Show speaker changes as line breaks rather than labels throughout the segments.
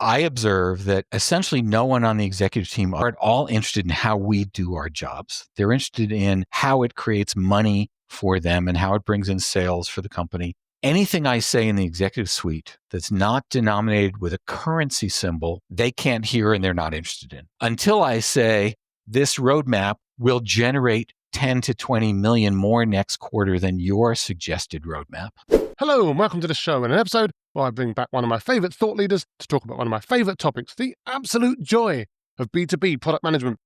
I observe that essentially no one on the executive team are at all interested in how we do our jobs. They're interested in how it creates money for them and how it brings in sales for the company. Anything I say in the executive suite that's not denominated with a currency symbol, they can't hear and they're not interested in. Until I say this roadmap will generate 10 to 20 million more next quarter than your suggested roadmap.
Hello and welcome to the show. In an episode where I bring back one of my favourite thought leaders to talk about one of my favourite topics, the absolute joy of B2B product management.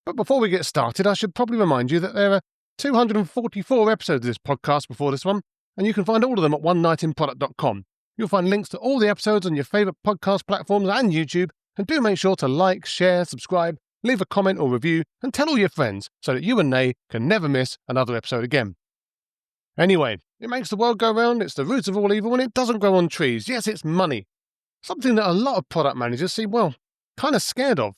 But before we get started, I should probably remind you that there are 244 episodes of this podcast before this one, and you can find all of them at onenightinproduct.com. You'll find links to all the episodes on your favourite podcast platforms and YouTube, and do make sure to like, share, subscribe, leave a comment or review, and tell all your friends so that you and they can never miss another episode again. Anyway, it makes the world go round, it's the root of all evil, and it doesn't grow on trees. Yes, it's money. Something that a lot of product managers seem, kind of scared of.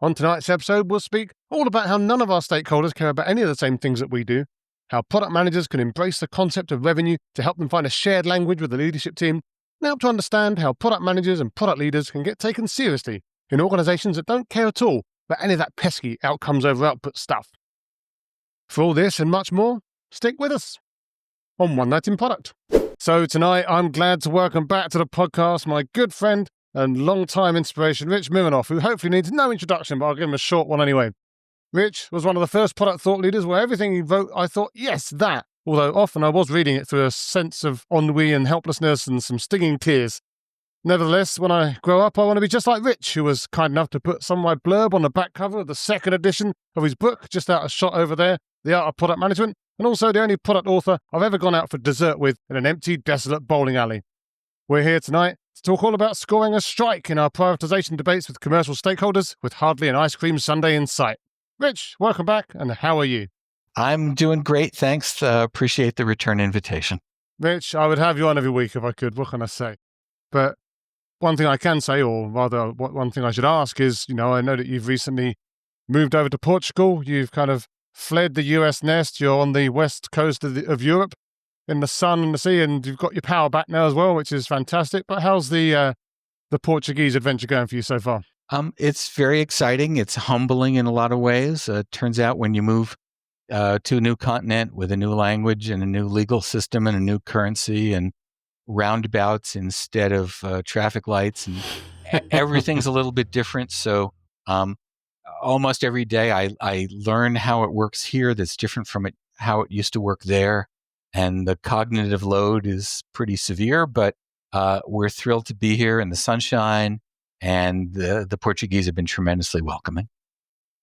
On tonight's episode, we'll speak all about how none of our stakeholders care about any of the same things that we do, how product managers can embrace the concept of revenue to help them find a shared language with the leadership team, and help to understand how product managers and product leaders can get taken seriously in organisations that don't care at all about any of that pesky outcomes over output stuff. For all this and much more, stick with us on One Night in Product. So tonight, I'm glad to welcome back to the podcast my good friend and long-time inspiration, Rich Mironov, who hopefully needs no introduction, but I'll give him a short one anyway. Rich was one of the first product thought leaders where everything he wrote, I thought, yes, that. Although often I was reading it through a sense of ennui and helplessness and some stinging tears. Nevertheless, when I grow up, I want to be just like Rich, who was kind enough to put some of my blurb on the back cover of the second edition of his book, just out of shot over there, The Art of Product Management, and also the only product author I've ever gone out for dessert with in an empty, desolate bowling alley. We're here tonight to talk all about scoring a strike in our prioritisation debates with commercial stakeholders with hardly an ice cream sundae in sight. Rich, welcome back, and how are you?
I'm doing great, thanks. Appreciate the return invitation.
Rich, I would have you on every week if I could, what can I say? But one thing I can say, or rather one thing I should ask is, I know that you've recently moved over to Portugal. You've kind of fled the US nest. You're on the west coast of Europe in the sun and the sea, and you've got your power back now as well, which is fantastic. But how's the Portuguese adventure going for you so far?
It's very exciting. It's humbling in a lot of ways. Turns out when you move to a new continent with a new language and a new legal system and a new currency and roundabouts instead of traffic lights, and everything's a little bit different. So almost every day I learn how it works here that's different from how it used to work there. And the cognitive load is pretty severe, but we're thrilled to be here in the sunshine, and the Portuguese have been tremendously welcoming.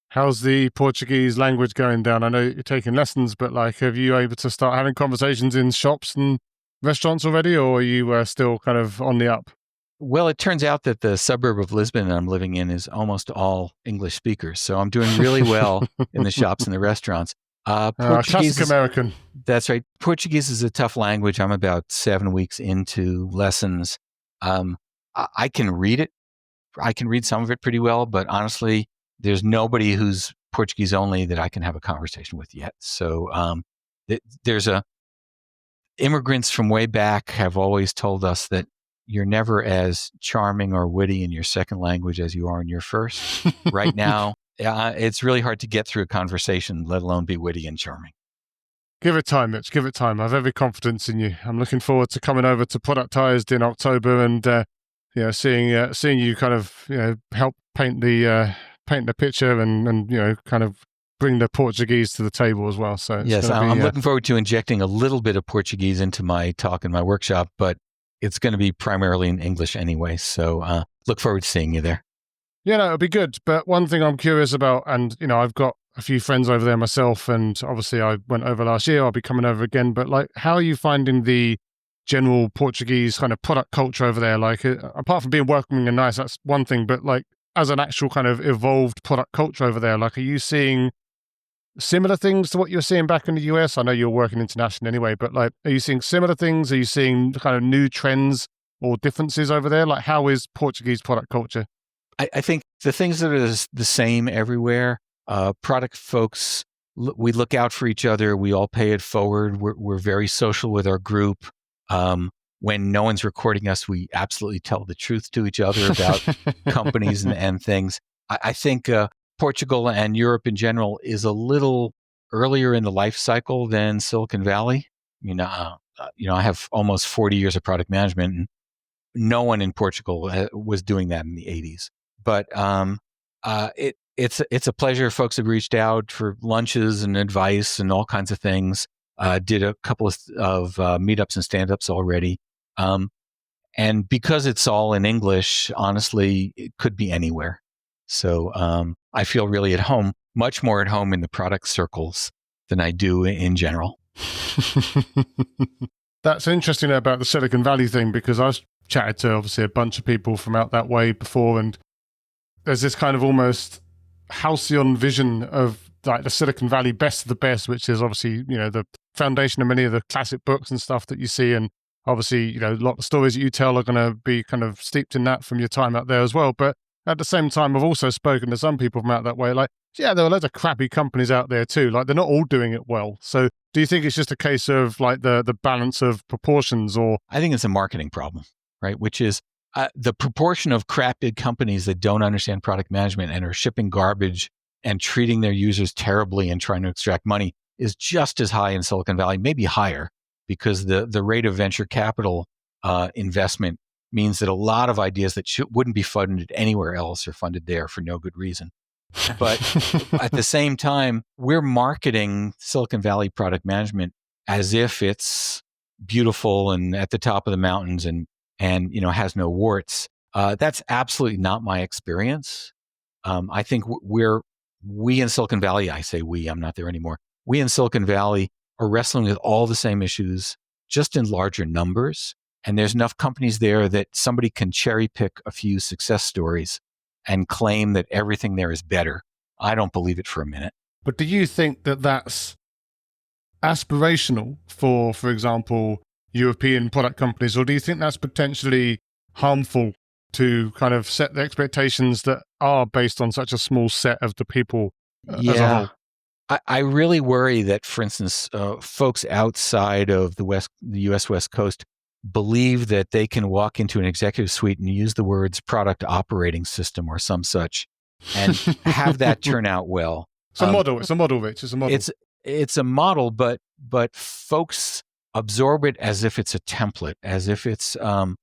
How's the Portuguese language going down? I know you're taking lessons, but have you able to start having conversations in shops and restaurants already, or are you still kind of on the up?
Well, it turns out that the suburb of Lisbon I'm living in is almost all English speakers, so I'm doing really well in the shops and the restaurants.
Portuguese classic American.
That's right. Portuguese is a tough language. I'm about 7 weeks into lessons. I can read it. I can read some of it pretty well, but honestly, there's nobody who's Portuguese only that I can have a conversation with yet. So immigrants from way back have always told us that you're never as charming or witty in your second language as you are in your first. Right now, it's really hard to get through a conversation, let alone be witty and charming.
Give it time, Mitch. Give it time. I have every confidence in you. I'm looking forward to coming over to Productized in October and seeing you kind of help paint the picture and kind of bring the Portuguese to the table as well. So
yes, I'm looking forward to injecting a little bit of Portuguese into my talk and my workshop, but it's going to be primarily in English anyway. So look forward to seeing you there.
Yeah, no, it'll be good. But one thing I'm curious about, and I've got a few friends over there myself, and obviously I went over last year. I'll be coming over again. But how are you finding the general Portuguese kind of product culture over there? Apart from being welcoming and nice, that's one thing. But as an actual kind of evolved product culture over there, are you seeing similar things to what you're seeing back in the US? I know you're working internationally anyway, but are you seeing similar things? Are you seeing kind of new trends or differences over there? How is Portuguese product culture?
I think the things that are the same everywhere, product folks, we look out for each other. We all pay it forward. We're very social with our group. when no one's recording us, we absolutely tell the truth to each other about companies and things. I think Portugal and Europe in general is a little earlier in the life cycle than Silicon Valley. I have almost 40 years of product management, and no one in Portugal was doing that in the 80s. But it's a pleasure. Folks have reached out for lunches and advice and all kinds of things. Did a couple of meetups and stand-ups already. And because it's all in English, honestly, it could be anywhere. So I feel really at home, much more at home in the product circles than I do in general.
That's interesting about the Silicon Valley thing, because I've chatted to obviously a bunch of people from out that way before, and there's this kind of almost halcyon vision of like the Silicon Valley best of the best, which is obviously, the foundation of many of the classic books and stuff that you see. And obviously, a lot of the stories that you tell are going to be kind of steeped in that from your time out there as well. But at the same time, I've also spoken to some people from out that way, like, yeah, there are loads of crappy companies out there too. Like, they're not all doing it well. So do you think it's just a case of like the balance of proportions, or?
I think it's a marketing problem, right? Which is the proportion of crap big companies that don't understand product management and are shipping garbage and treating their users terribly and trying to extract money is just as high in Silicon Valley, maybe higher, because the rate of venture capital investment means that a lot of ideas that wouldn't be funded anywhere else are funded there for no good reason. But at the same time, we're marketing Silicon Valley product management as if it's beautiful and at the top of the mountains and has no warts. That's absolutely not my experience. I think we in Silicon Valley, I say we, I'm not there anymore. We in Silicon Valley are wrestling with all the same issues, just in larger numbers. And there's enough companies there that somebody can cherry pick a few success stories and claim that everything there is better. I don't believe it for a minute.
But do you think that that's aspirational for example, European product companies, or do you think that's potentially harmful to kind of set the expectations that are based on such a small set of the people as a whole?
I really worry that, for instance, folks outside of the U.S. West Coast believe that they can walk into an executive suite and use the words product operating system or some such and have that turn out well.
It's a model. It's a model, Rich. It's a model.
It's a model, but folks absorb it as if it's a template, as if it's a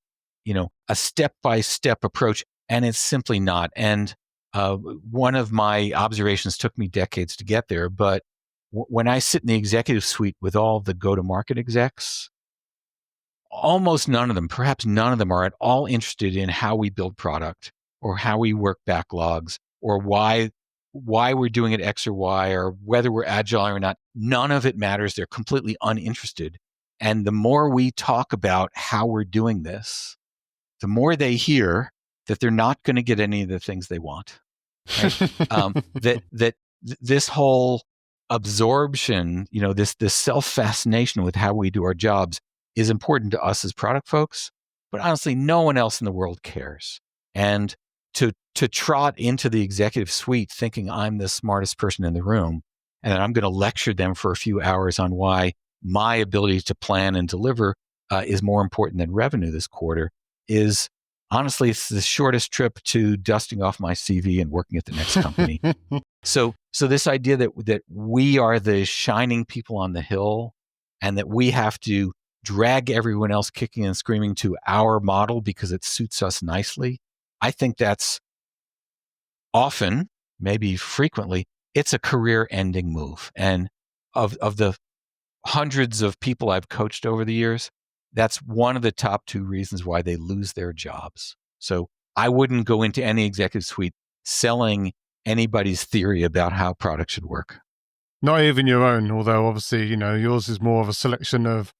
step-by-step approach, and it's simply not. And one of my observations took me decades to get there, but when I sit in the executive suite with all the go-to-market execs, almost none of them, perhaps none of them, are at all interested in how we build product or how we work backlogs or why we're doing it X or Y or whether we're agile or not. None of it matters. They're completely uninterested. And the more we talk about how we're doing this, the more they hear that they're not going to get any of the things they want. Right? that this whole absorption, this self-fascination with how we do our jobs is important to us as product folks, but honestly, no one else in the world cares. And to trot into the executive suite thinking I'm the smartest person in the room, and I'm going to lecture them for a few hours on why my ability to plan and deliver is more important than revenue this quarter is, honestly, it's the shortest trip to dusting off my CV and working at the next company. So this idea that we are the shining people on the hill and that we have to drag everyone else kicking and screaming to our model because it suits us nicely, I think that's often, maybe frequently, it's a career-ending move. And of the hundreds of people I've coached over the years, that's one of the top two reasons why they lose their jobs. So I wouldn't go into any executive suite selling anybody's theory about how product should work.
Not even your own, although obviously, yours is more of a selection of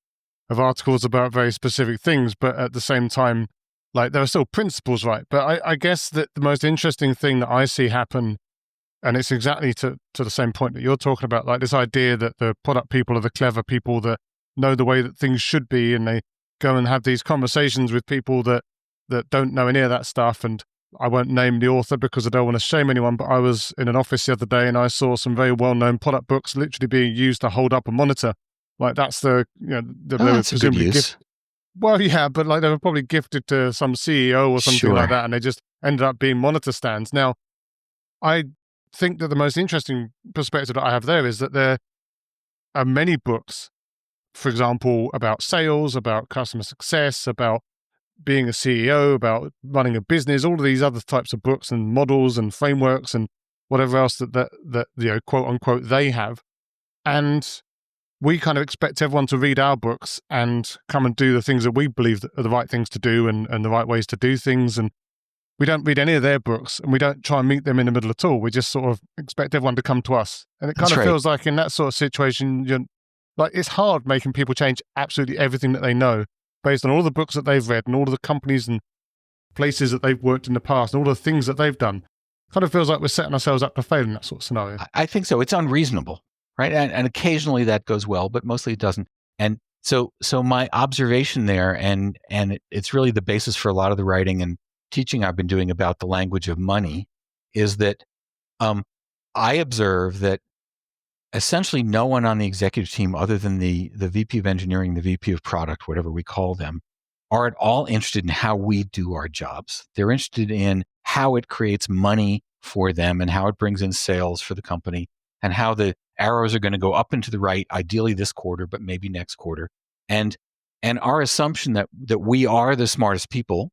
articles about very specific things, but at the same time, like, there are still principles, right? But I guess that the most interesting thing that I see happen, and it's exactly to the same point that you're talking about, like this idea that the product people are the clever people that know the way that things should be, and they go and have these conversations with people that don't know any of that stuff. And I won't name the author because I don't want to shame anyone, but I was in an office the other day and I saw some very well-known product books literally being used to hold up a monitor. Like, that's
that's a good use.
Well, yeah, but like they were probably gifted to some CEO or something like
Sure.
that, and they just ended up being monitor stands. Now, I think that the most interesting perspective that I have there is that there are many books, for example, about sales, about customer success, about being a CEO, about running a business, all of these other types of books and models and frameworks and whatever else that quote unquote they have. And we kind of expect everyone to read our books and come and do the things that we believe that are the right things to do and the right ways to do things. And we don't read any of their books and we don't try and meet them in the middle at all. We just sort of expect everyone to come to us. And it kind
That's
of
right.
feels like in that sort of situation, like it's hard making people change absolutely everything that they know based on all the books that they've read and all of the companies and places that they've worked in the past and all the things that they've done. Kind of feels like we're setting ourselves up to fail in that sort of scenario.
I think so. It's unreasonable, right? And occasionally that goes well, but mostly it doesn't. And so my observation there, and it's really the basis for a lot of the writing and teaching I've been doing about the language of money, is that I observe that essentially no one on the executive team, other than the VP of engineering, the VP of product, whatever we call them, are at all interested in how we do our jobs. They're interested in how it creates money for them and how it brings in sales for the company and how the arrows are going to go up and to the right, ideally this quarter, but maybe next quarter. And our assumption that we are the smartest people,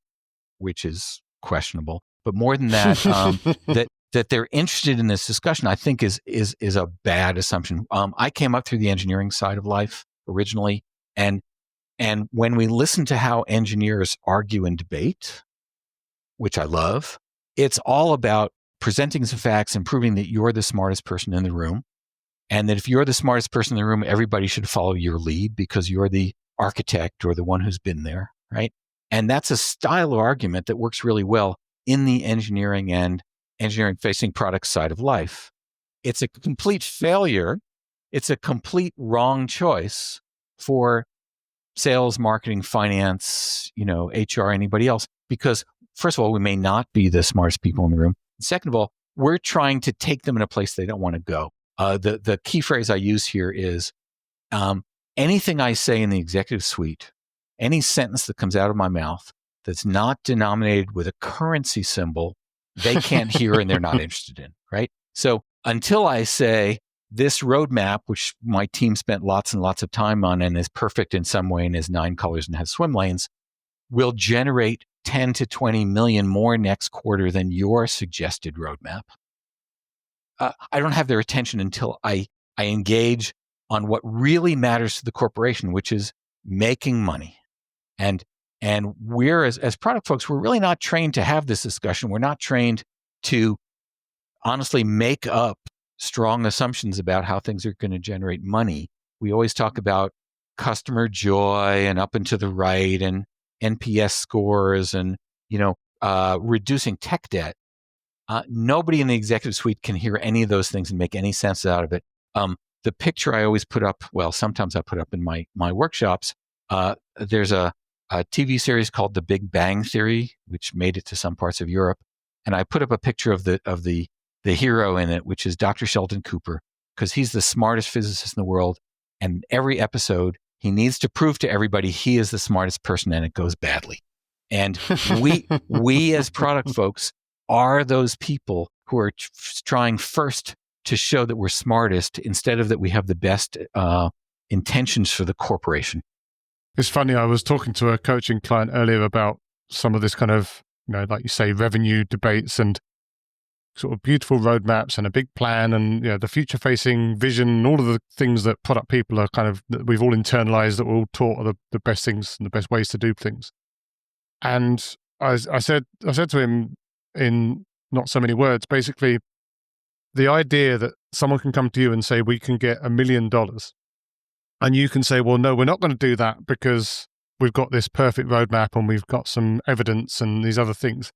which is questionable, but more than that, that they're interested in this discussion, I think is a bad assumption. I came up through the engineering side of life originally, and when we listen to how engineers argue and debate, which I love, it's all about presenting some facts and proving that you're the smartest person in the room, and that if you're the smartest person in the room, everybody should follow your lead because you're the architect or the one who's been there, right? And that's a style of argument that works really well in the engineering and engineering-facing product side of life. It's a complete failure. It's a complete wrong choice for sales, marketing, finance, HR, anybody else, because first of all, we may not be the smartest people in the room. Second of all, we're trying to take them in a place they don't want to go. The key phrase I use here is anything I say in the executive suite, any sentence that comes out of my mouth that's not denominated with a currency symbol, they can't hear and they're not interested in, right? So until I say this roadmap, which my team spent lots and lots of time on and is perfect in some way and is 9 colors and has swim lanes, will generate 10 to 20 million more next quarter than your suggested roadmap. I don't have their attention until I engage on what really matters to the corporation, which is making money. And we're, as product folks, we're really not trained to have this discussion. We're not trained to honestly make up strong assumptions about how things are going to generate money. We always talk about customer joy and up and to the right and NPS scores and, reducing tech debt. Nobody in the executive suite can hear any of those things and make any sense out of it. The picture I always put up, well, sometimes I put up in my workshops, there's a TV series called The Big Bang Theory, which made it to some parts of Europe. And I put up a picture of the hero in it, which is Dr. Sheldon Cooper, because he's the smartest physicist in the world. And every episode, he needs to prove to everybody he is the smartest person, and it goes badly. And we as product folks are those people who are trying first to show that we're smartest instead of that we have the best intentions for the corporation.
It's funny, I was talking to a coaching client earlier about some of this kind of, like you say, revenue debates and sort of beautiful roadmaps and a big plan and the future-facing vision, all of the things that product people are kind of, that we've all internalized, that we're all taught are the best things and the best ways to do things. And I said to him in not so many words, basically, the idea that someone can come to you and say, we can get $1 million, and you can say, well, no, we're not going to do that because we've got this perfect roadmap and we've got some evidence and these other things.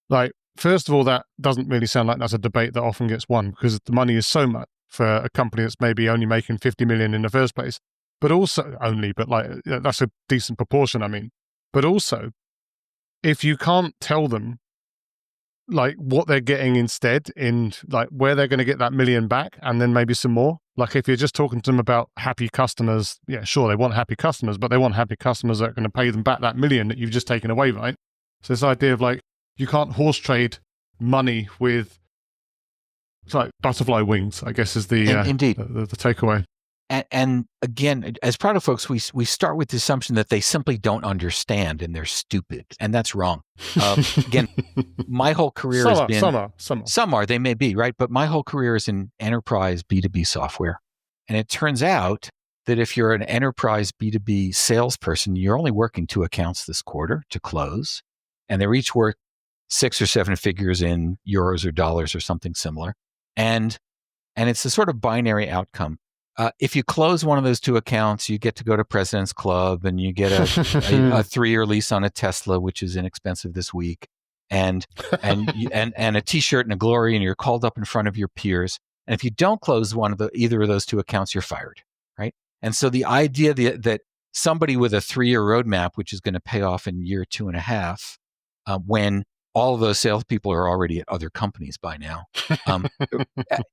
Like, first of all, that doesn't really sound like that's a debate that often gets won because the money is so much for a company that's maybe only making 50 million in the first place, but also that's a decent proportion. I mean, but also if you can't tell them like what they're getting instead, in like where they're going to get that million back, and then maybe some more. Like if you're just talking to them about happy customers, yeah, sure, they want happy customers, but they want happy customers that are going to pay them back that million that you've just taken away, right? So this idea of like, you can't horse trade money with, it's like butterfly wings, I guess, is
Indeed.
the takeaway.
And again, as product folks, we start with the assumption that they simply don't understand and they're stupid, and that's wrong. Again, my whole career has been some are, they may be, right, but my whole career is in enterprise B2B software, and it turns out that if you're an enterprise B2B salesperson, you're only working 2 accounts this quarter to close, and they're each worth 6 or 7 figures in euros or dollars or something similar, and it's a sort of binary outcome. If you close one of those 2 accounts, you get to go to President's Club and you get a 3-year lease on a Tesla, which is inexpensive this week, and a T-shirt and a glory, and you're called up in front of your peers. And if you don't close either of those 2 accounts, you're fired, right? And so the idea that somebody with a 3-year roadmap, which is going to pay off in year 2.5, when all of those salespeople are already at other companies by now.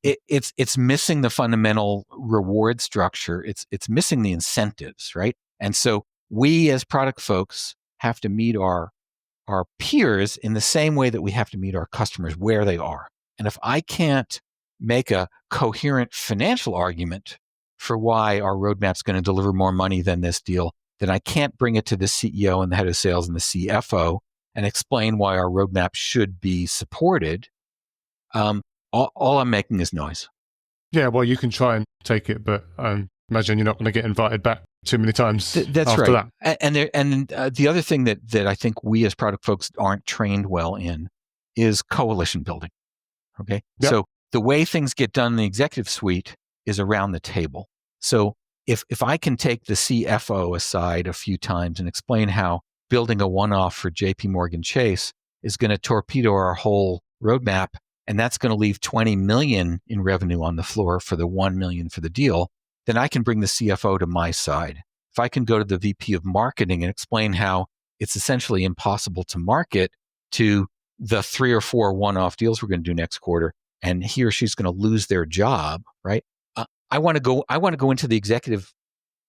It's missing the fundamental reward structure. It's missing the incentives, right? And so we as product folks have to meet our peers in the same way that we have to meet our customers where they are. And if I can't make a coherent financial argument for why our roadmap's going to deliver more money than this deal, then I can't bring it to the CEO and the head of sales and the CFO and explain why our roadmap should be supported. All I'm making is noise.
Yeah, well, you can try and take it, but imagine you're not going to get invited back too many times.
That's
after
right.
That.
And the other thing that I think we as product folks aren't trained well in is coalition building. Okay,
yep.
So the way things get done in the executive suite is around the table. So if I can take the CFO aside a few times and explain how building a one-off for JP Morgan Chase is going to torpedo our whole roadmap, and that's going to leave 20 million in revenue on the floor for the 1 million for the deal, then I can bring the CFO to my side. If I can go to the VP of marketing and explain how it's essentially impossible to market to the 3 or 4 one-off deals we're going to do next quarter, and he or she's going to lose their job, right? I want to go into the executive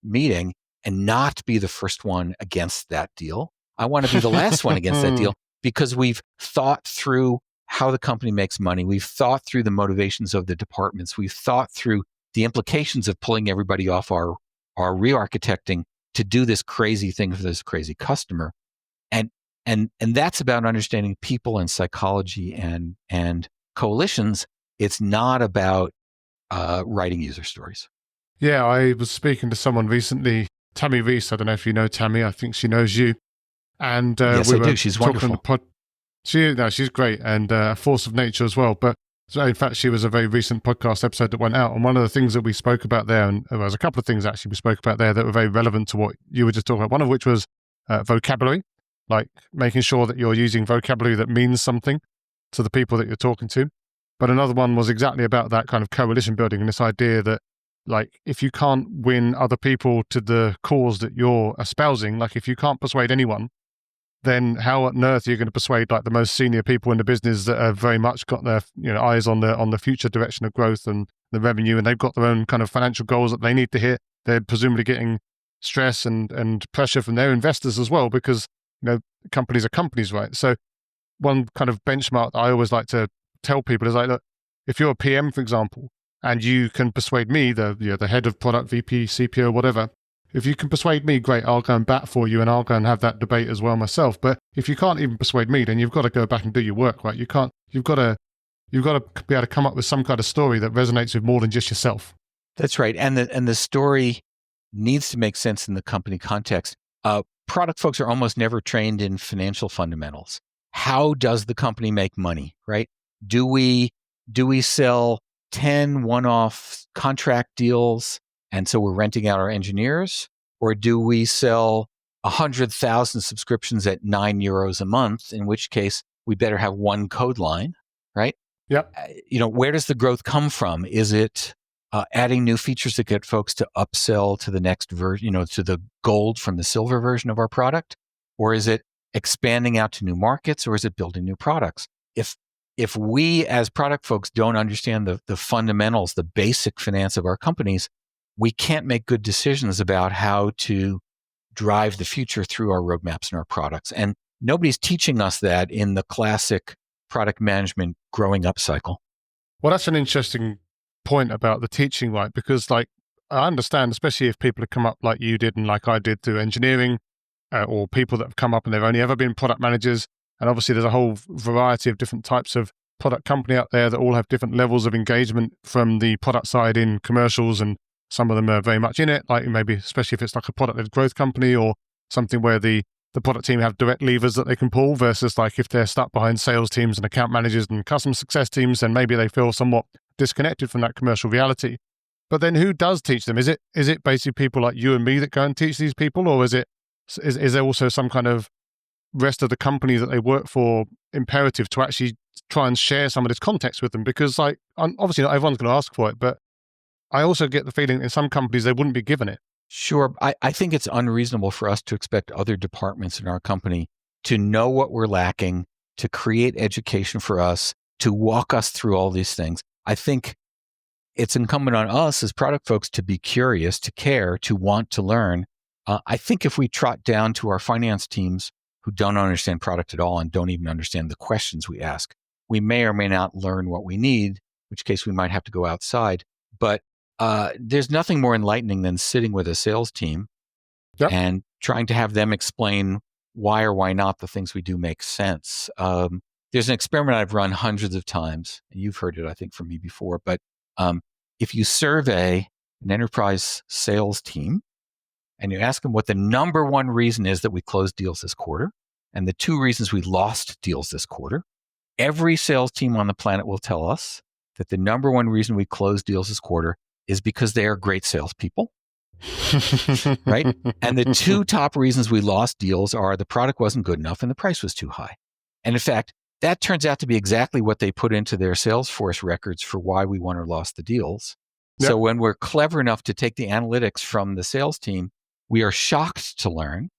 meeting and not be the first one against that deal. I want to be the last one against that deal, because we've thought through how the company makes money. We've thought through the motivations of the departments. We've thought through the implications of pulling everybody off our re-architecting to do this crazy thing for this crazy customer. And that's about understanding people and psychology and coalitions. It's not about writing user stories.
Yeah, I was speaking to someone recently, Tammy Reese. I don't know if you know Tammy. I think she knows you. And
yes, I do. She's wonderful.
She's great, and a force of nature as well. But so in fact, she was a very recent podcast episode that went out. And one of the things that we spoke about there, and there was a couple of things actually we spoke about there that were very relevant to what you were just talking about. One of which was vocabulary, like making sure that you're using vocabulary that means something to the people that you're talking to. But another one was exactly about that kind of coalition building and this idea that, like, if you can't win other people to the cause that you're espousing, like if you can't persuade anyone, then how on earth are you going to persuade like the most senior people in the business that have very much got their eyes on the future direction of growth and the revenue, and they've got their own kind of financial goals that they need to hit. They're presumably getting stress and pressure from their investors as well, because companies are companies, right? So one kind of benchmark that I always like to tell people is like, look, if you're a PM, for example, and you can persuade me, the head of product, VP, CPO, whatever, if you can persuade me, great, I'll go and bat for you and I'll go and have that debate as well myself. But if you can't even persuade me, then you've got to go back and do your work, right? You've got to be able to come up with some kind of story that resonates with more than just yourself.
That's right. And the story needs to make sense in the company context. Product folks are almost never trained in financial fundamentals. How does the company make money, right? Do we sell 10 one-off contract deals, and so we're renting out our engineers? Or do we sell 100,000 subscriptions at €9 a month, in which case we better have one code line, right?
Yep.
Where does the growth come from? Is it adding new features that get folks to upsell to the next version, to the gold from the silver version of our product? Or is it expanding out to new markets, or is it building new products? If if we as product folks don't understand the fundamentals, the basic finance of our companies, we can't make good decisions about how to drive the future through our roadmaps and our products. And nobody's teaching us that in the classic product management growing up cycle.
Well, that's an interesting point about the teaching, right? Because like, I understand, especially if people have come up like you did and like I did through engineering, or people that have come up and they've only ever been product managers. And obviously there's a whole variety of different types of product company out there that all have different levels of engagement from the product side in commercials, and some of them are very much in it, like maybe especially if it's like a product-led growth company or something where the product team have direct levers that they can pull, versus like if they're stuck behind sales teams and account managers and customer success teams, then maybe they feel somewhat disconnected from that commercial reality. But then who does teach them? Is it basically people like you and me that go and teach these people, or is there also some kind of rest of the company that they work for imperative to actually try and share some of this context with them? Because like, obviously not everyone's going to ask for it, but I also get the feeling in some companies they wouldn't be given it.
Sure. I think it's unreasonable for us to expect other departments in our company to know what we're lacking, to create education for us, to walk us through all these things. I think it's incumbent on us as product folks to be curious, to care, to want to learn. I think if we trot down to our finance teams who don't understand product at all and don't even understand the questions we ask, we may or may not learn what we need, in which case we might have to go outside. But there's nothing more enlightening than sitting with a sales team and trying to have them explain why or why not the things we do make sense. There's an experiment I've run hundreds of times. You've heard it, I think, from me before. But if you survey an enterprise sales team and you ask them what the number one reason is that we closed deals this quarter and the two reasons we lost deals this quarter, every sales team on the planet will tell us that the number one reason we closed deals this quarter is because they are great salespeople, right? And the two top reasons we lost deals are the product wasn't good enough and the price was too high. And in fact, that turns out to be exactly what they put into their Salesforce records for why we won or lost the deals. So when we're clever enough to take the analytics from the sales team, we are shocked to learn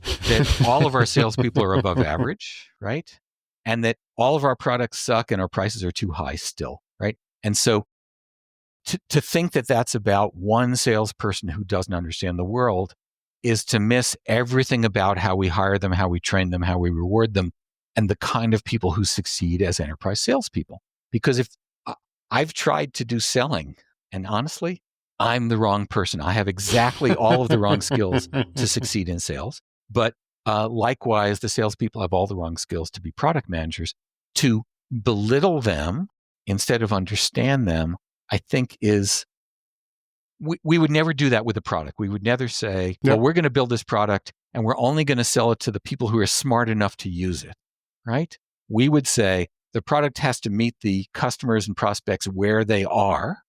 that all of our salespeople are above average, right? And that all of our products suck and our prices are too high still, right? And so to think that that's about one salesperson who doesn't understand the world is to miss everything about how we hire them, how we train them, how we reward them, and the kind of people who succeed as enterprise salespeople. Because if I've tried to do selling, and honestly, I'm the wrong person. I have exactly all of the wrong skills to succeed in sales. But likewise, the salespeople have all the wrong skills to be product managers. To belittle them instead of understand them, I think we would never do that with a product. We would never say, well, we're going to build this product and we're only going to sell it to the people who are smart enough to use it, right? We would say the product has to meet the customers and prospects where they are.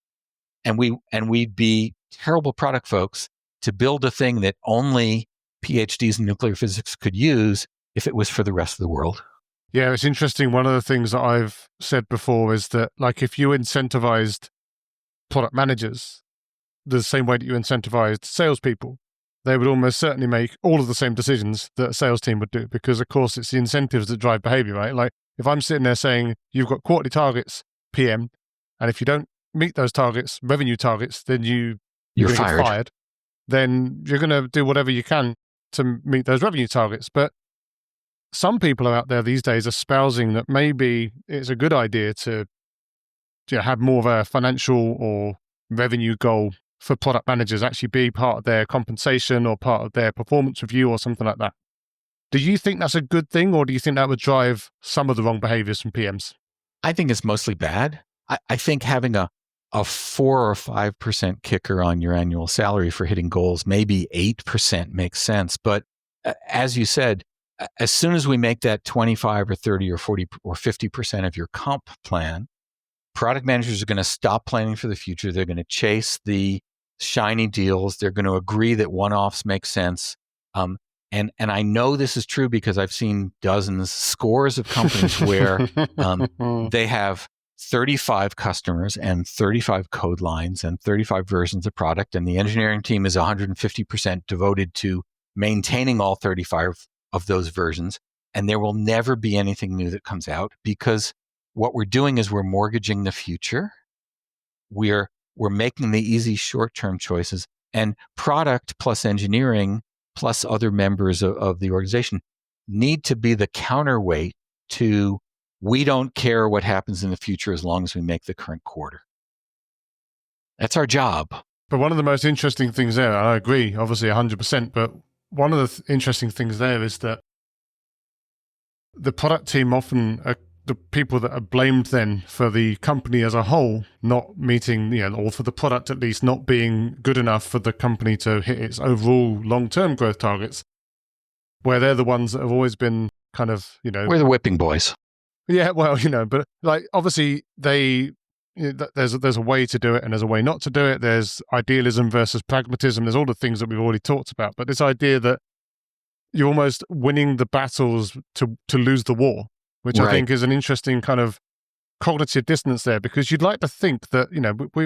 And we'd be terrible product folks to build a thing that only PhDs in nuclear physics could use if it was for the rest of the world.
Yeah, it's interesting. One of the things that I've said before is that, like, if you incentivized product managers the same way that you incentivized salespeople, they would almost certainly make all of the same decisions that a sales team would do, because, of course, it's the incentives that drive behavior, right? Like, if I'm sitting there saying, you've got quarterly targets, PM, and if you don't meet those targets, revenue targets, then you're going to get fired, then you're going to do whatever you can to meet those revenue targets. But some people are out there these days espousing that maybe it's a good idea to have more of a financial or revenue goal for product managers, actually be part of their compensation or part of their performance review or something like that. Do you think that's a good thing, or do you think that would drive some of the wrong behaviors from PMs?
I think it's mostly bad. I think having a 4 or 5% kicker on your annual salary for hitting goals, maybe 8% makes sense. But as you said, as soon as we make that 25 or 30 or 40 or 50% of your comp plan, product managers are going to stop planning for the future. They're going to chase the shiny deals. They're going to agree that one-offs make sense. And I know this is true because I've seen dozens, scores of companies where they have 35 customers and 35 code lines and 35 versions of product, and the engineering team is 150% devoted to maintaining all 35 of those versions, and there will never be anything new that comes out because what we're doing is we're mortgaging the future. We're making the easy short-term choices, and product plus engineering plus other members of the organization need to be the counterweight to, we don't care what happens in the future as long as we make the current quarter. That's our job.
But one of the most interesting things there, and I agree, obviously 100%, but one of the interesting things there is that the product team often are the people that are blamed then for the company as a whole not meeting, or for the product at least not being good enough for the company to hit its overall long-term growth targets, where they're the ones that have always been kind of,
We're the whipping boys.
Yeah, well, but like obviously there's a way to do it and there's a way not to do it. There's idealism versus pragmatism. There's all the things that we've already talked about. But this idea that you're almost winning the battles to lose the war, which I think is an interesting kind of cognitive dissonance there, because you'd like to think that,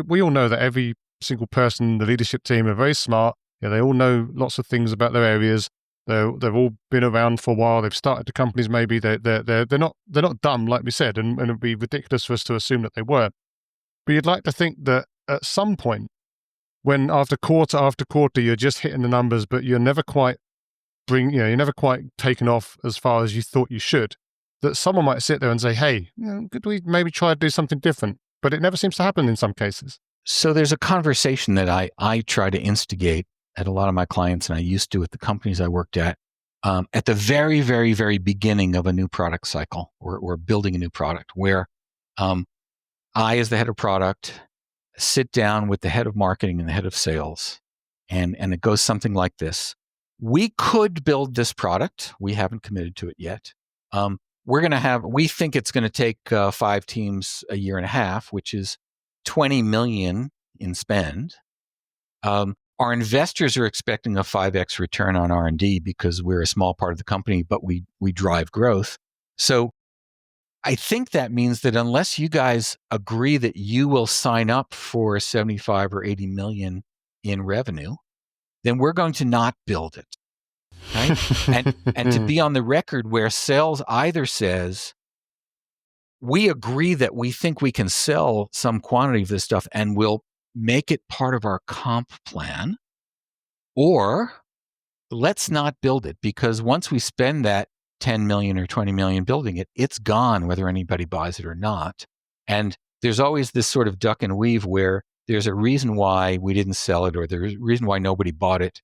we all know that every single person in the leadership team are very smart. They all know lots of things about their areas. They've all been around for a while. They've started the companies. Maybe they're not dumb, like we said, and it'd be ridiculous for us to assume that they were. But you'd like to think that at some point, when after quarter you're just hitting the numbers, but you're never quite you're never quite taken off as far as you thought you should, that someone might sit there and say, "Hey, could we maybe try to do something different?" But it never seems to happen in some cases.
So there's a conversation that I try to instigate at a lot of my clients, and I used to at the companies I worked at the very, very, very beginning of a new product cycle or building a new product, where I, as the head of product, sit down with the head of marketing and the head of sales, and it goes something like this. We could build this product. We haven't committed to it yet. We think it's going to take 5 teams a year and a half, which is $20 million in spend. Our investors are expecting a 5x return on R&D because we're a small part of the company, but we drive growth. So I think that means that unless you guys agree that you will sign up for 75 or 80 million in revenue, then we're going to not build it. Right? and to be on the record where sales either says, we agree that we think we can sell some quantity of this stuff and we'll make it part of our comp plan, or let's not build it, because once we spend that 10 million or 20 million building it, it's gone whether anybody buys it or not. And there's always this sort of duck and weave where there's a reason why we didn't sell it, or there's a reason why nobody bought it.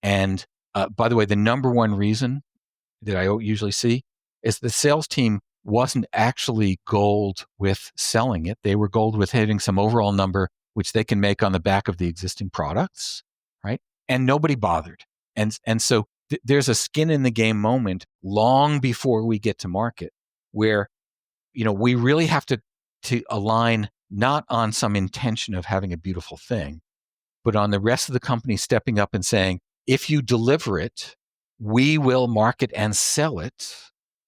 And by the way, the number one reason that I usually see is the sales team wasn't actually gold with selling it. They were gold with hitting some overall number, which they can make on the back of the existing products, right? And nobody bothered. And so there's a skin in the game moment long before we get to market where, we really have to align not on some intention of having a beautiful thing, but on the rest of the company stepping up and saying, if you deliver it, we will market and sell it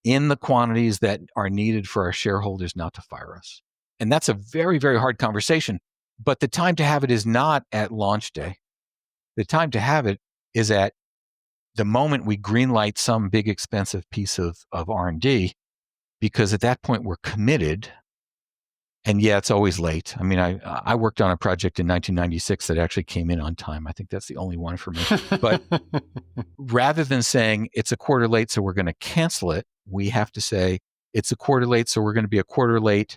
in the quantities that are needed for our shareholders not to fire us. And that's a very, very hard conversation. But the time to have it is not at launch day. The time to have it is at the moment we greenlight some big expensive piece of R&D, because at that point we're committed. And yeah, it's always late. I mean, I worked on a project in 1996 that actually came in on time. I think that's the only one for me. But rather than saying it's a quarter late, so we're going to cancel it, we have to say it's a quarter late, so we're going to be a quarter late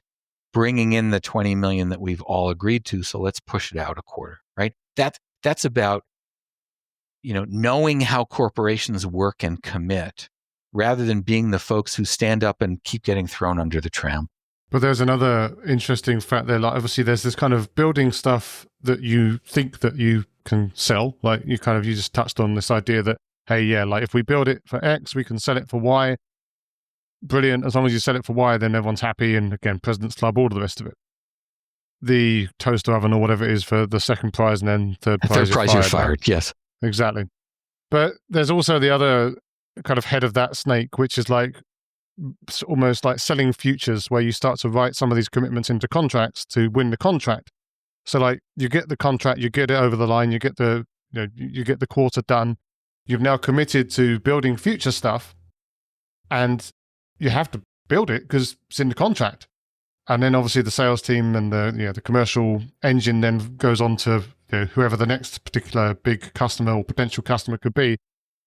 bringing in the 20 million that we've all agreed to. So let's push it out a quarter, right? That's about, knowing how corporations work and commit, rather than being the folks who stand up and keep getting thrown under the tram.
But there's another interesting fact there. Like, obviously, there's this kind of building stuff that you think that you can sell. Like, you just touched on this idea that, hey, yeah, like if we build it for X, we can sell it for Y. Brilliant. As long as you sell it for Y, then everyone's happy. And again, President's Club, all of the rest of it. The toaster oven or whatever it is for the second prize, and then third prize
you're fired. Yes.
Exactly. But there's also the other kind of head of that snake, which is like almost like selling futures, where you start to write some of these commitments into contracts to win the contract. So like you get the contract, you get it over the line, you get the quarter done. You've now committed to building future stuff, and you have to build it because it's in the contract. And then obviously the sales team and the commercial engine then goes on to whoever the next particular big customer or potential customer could be.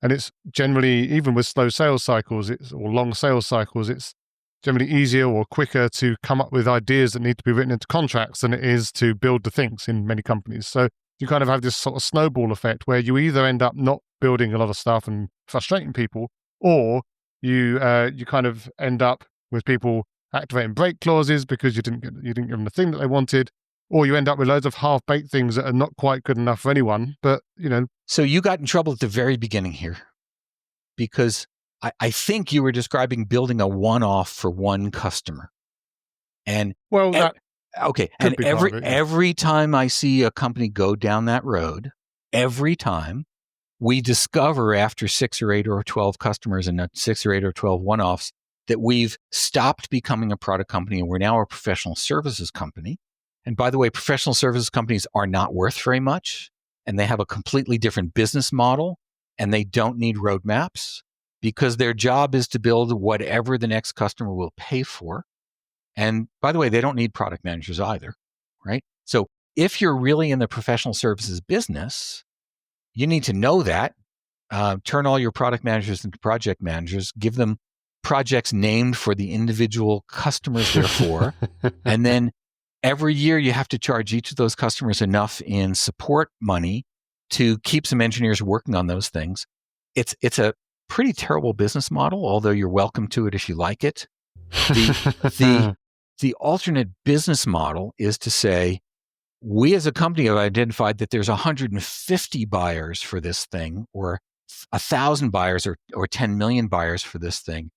And it's generally, even with slow sales cycles, or long sales cycles, it's generally easier or quicker to come up with ideas that need to be written into contracts than it is to build the things in many companies. So you kind of have this sort of snowball effect where you either end up not building a lot of stuff and frustrating people, or you kind of end up with people activating break clauses because you didn't give them the thing that they wanted, or you end up with loads of half-baked things that are not quite good enough for anyone. But
So you got in trouble at the very beginning here, because I think you were describing building a one-off for one customer. And every time I see a company go down that road, every time we discover after 6 or 8 or 12 customers and 6 or 8 or 12 one-offs that we've stopped becoming a product company and we're now a professional services company. And by the way, professional services companies are not worth very much, and they have a completely different business model, and they don't need roadmaps because their job is to build whatever the next customer will pay for. And by the way, they don't need product managers either, right? So if you're really in the professional services business, you need to know that. Turn all your product managers into project managers, give them projects named for the individual customers they're for. And then every year you have to charge each of those customers enough in support money to keep some engineers working on those things. It's a pretty terrible business model, although you're welcome to it if you like it. The alternate business model is to say, we as a company have identified that there's 150 buyers for this thing, or 1,000 buyers, or 10 million buyers for this thing.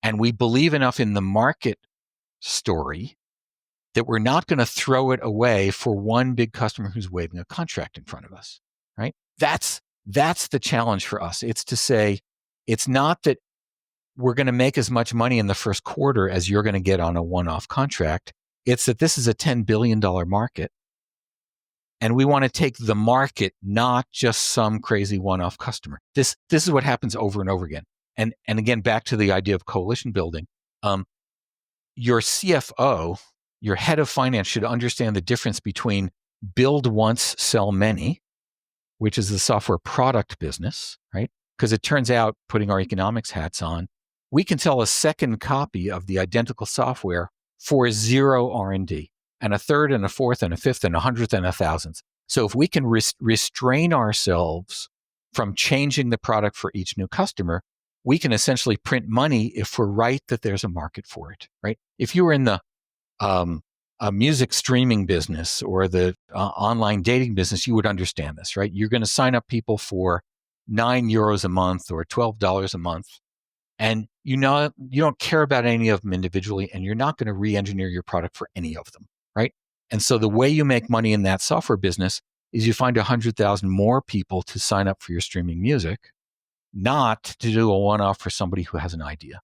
And we believe enough in the market story that we're not going to throw it away for one big customer who's waving a contract in front of us, right? That's the challenge for us. It's to say, it's not that we're going to make as much money in the first quarter as you're going to get on a one-off contract. It's that this is a $10 billion market. And we want to take the market, not just some crazy one-off customer. This is what happens over and over again. And again, back to the idea of coalition building. Your CFO, your head of finance, should understand the difference between build once, sell many, which is the software product business, right? Because it turns out, putting our economics hats on, we can sell a second copy of the identical software for 0 R&D. And a third and a fourth and a fifth and a hundredth and a thousandth. So if we can restrain ourselves from changing the product for each new customer, we can essentially print money if we're right that there's a market for it, right? If you were in the a music streaming business or the online dating business, you would understand this, right? You're going to sign up people for €9 a month or $12 a month. And you don't care about any of them individually, and you're not going to re-engineer your product for any of them. Right? And so the way you make money in that software business is you find 100,000 more people to sign up for your streaming music, not to do a one-off for somebody who has an idea.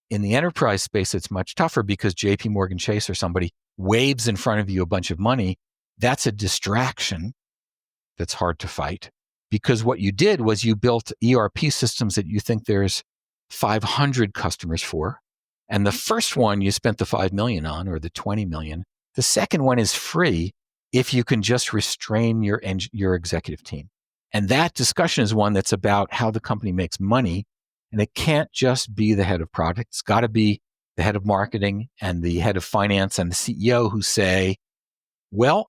In the enterprise space, it's much tougher because JP Morgan Chase or somebody waves in front of you a bunch of money. That's a distraction that's hard to fight, because what you did was you built ERP systems that you think there's 500 customers for. And the first one you spent the 5 million on, or the 20 million. The second one is free if you can just restrain your executive team. And that discussion is one that's about how the company makes money. And it can't just be the head of product. It's got to be the head of marketing and the head of finance and the CEO who say, well,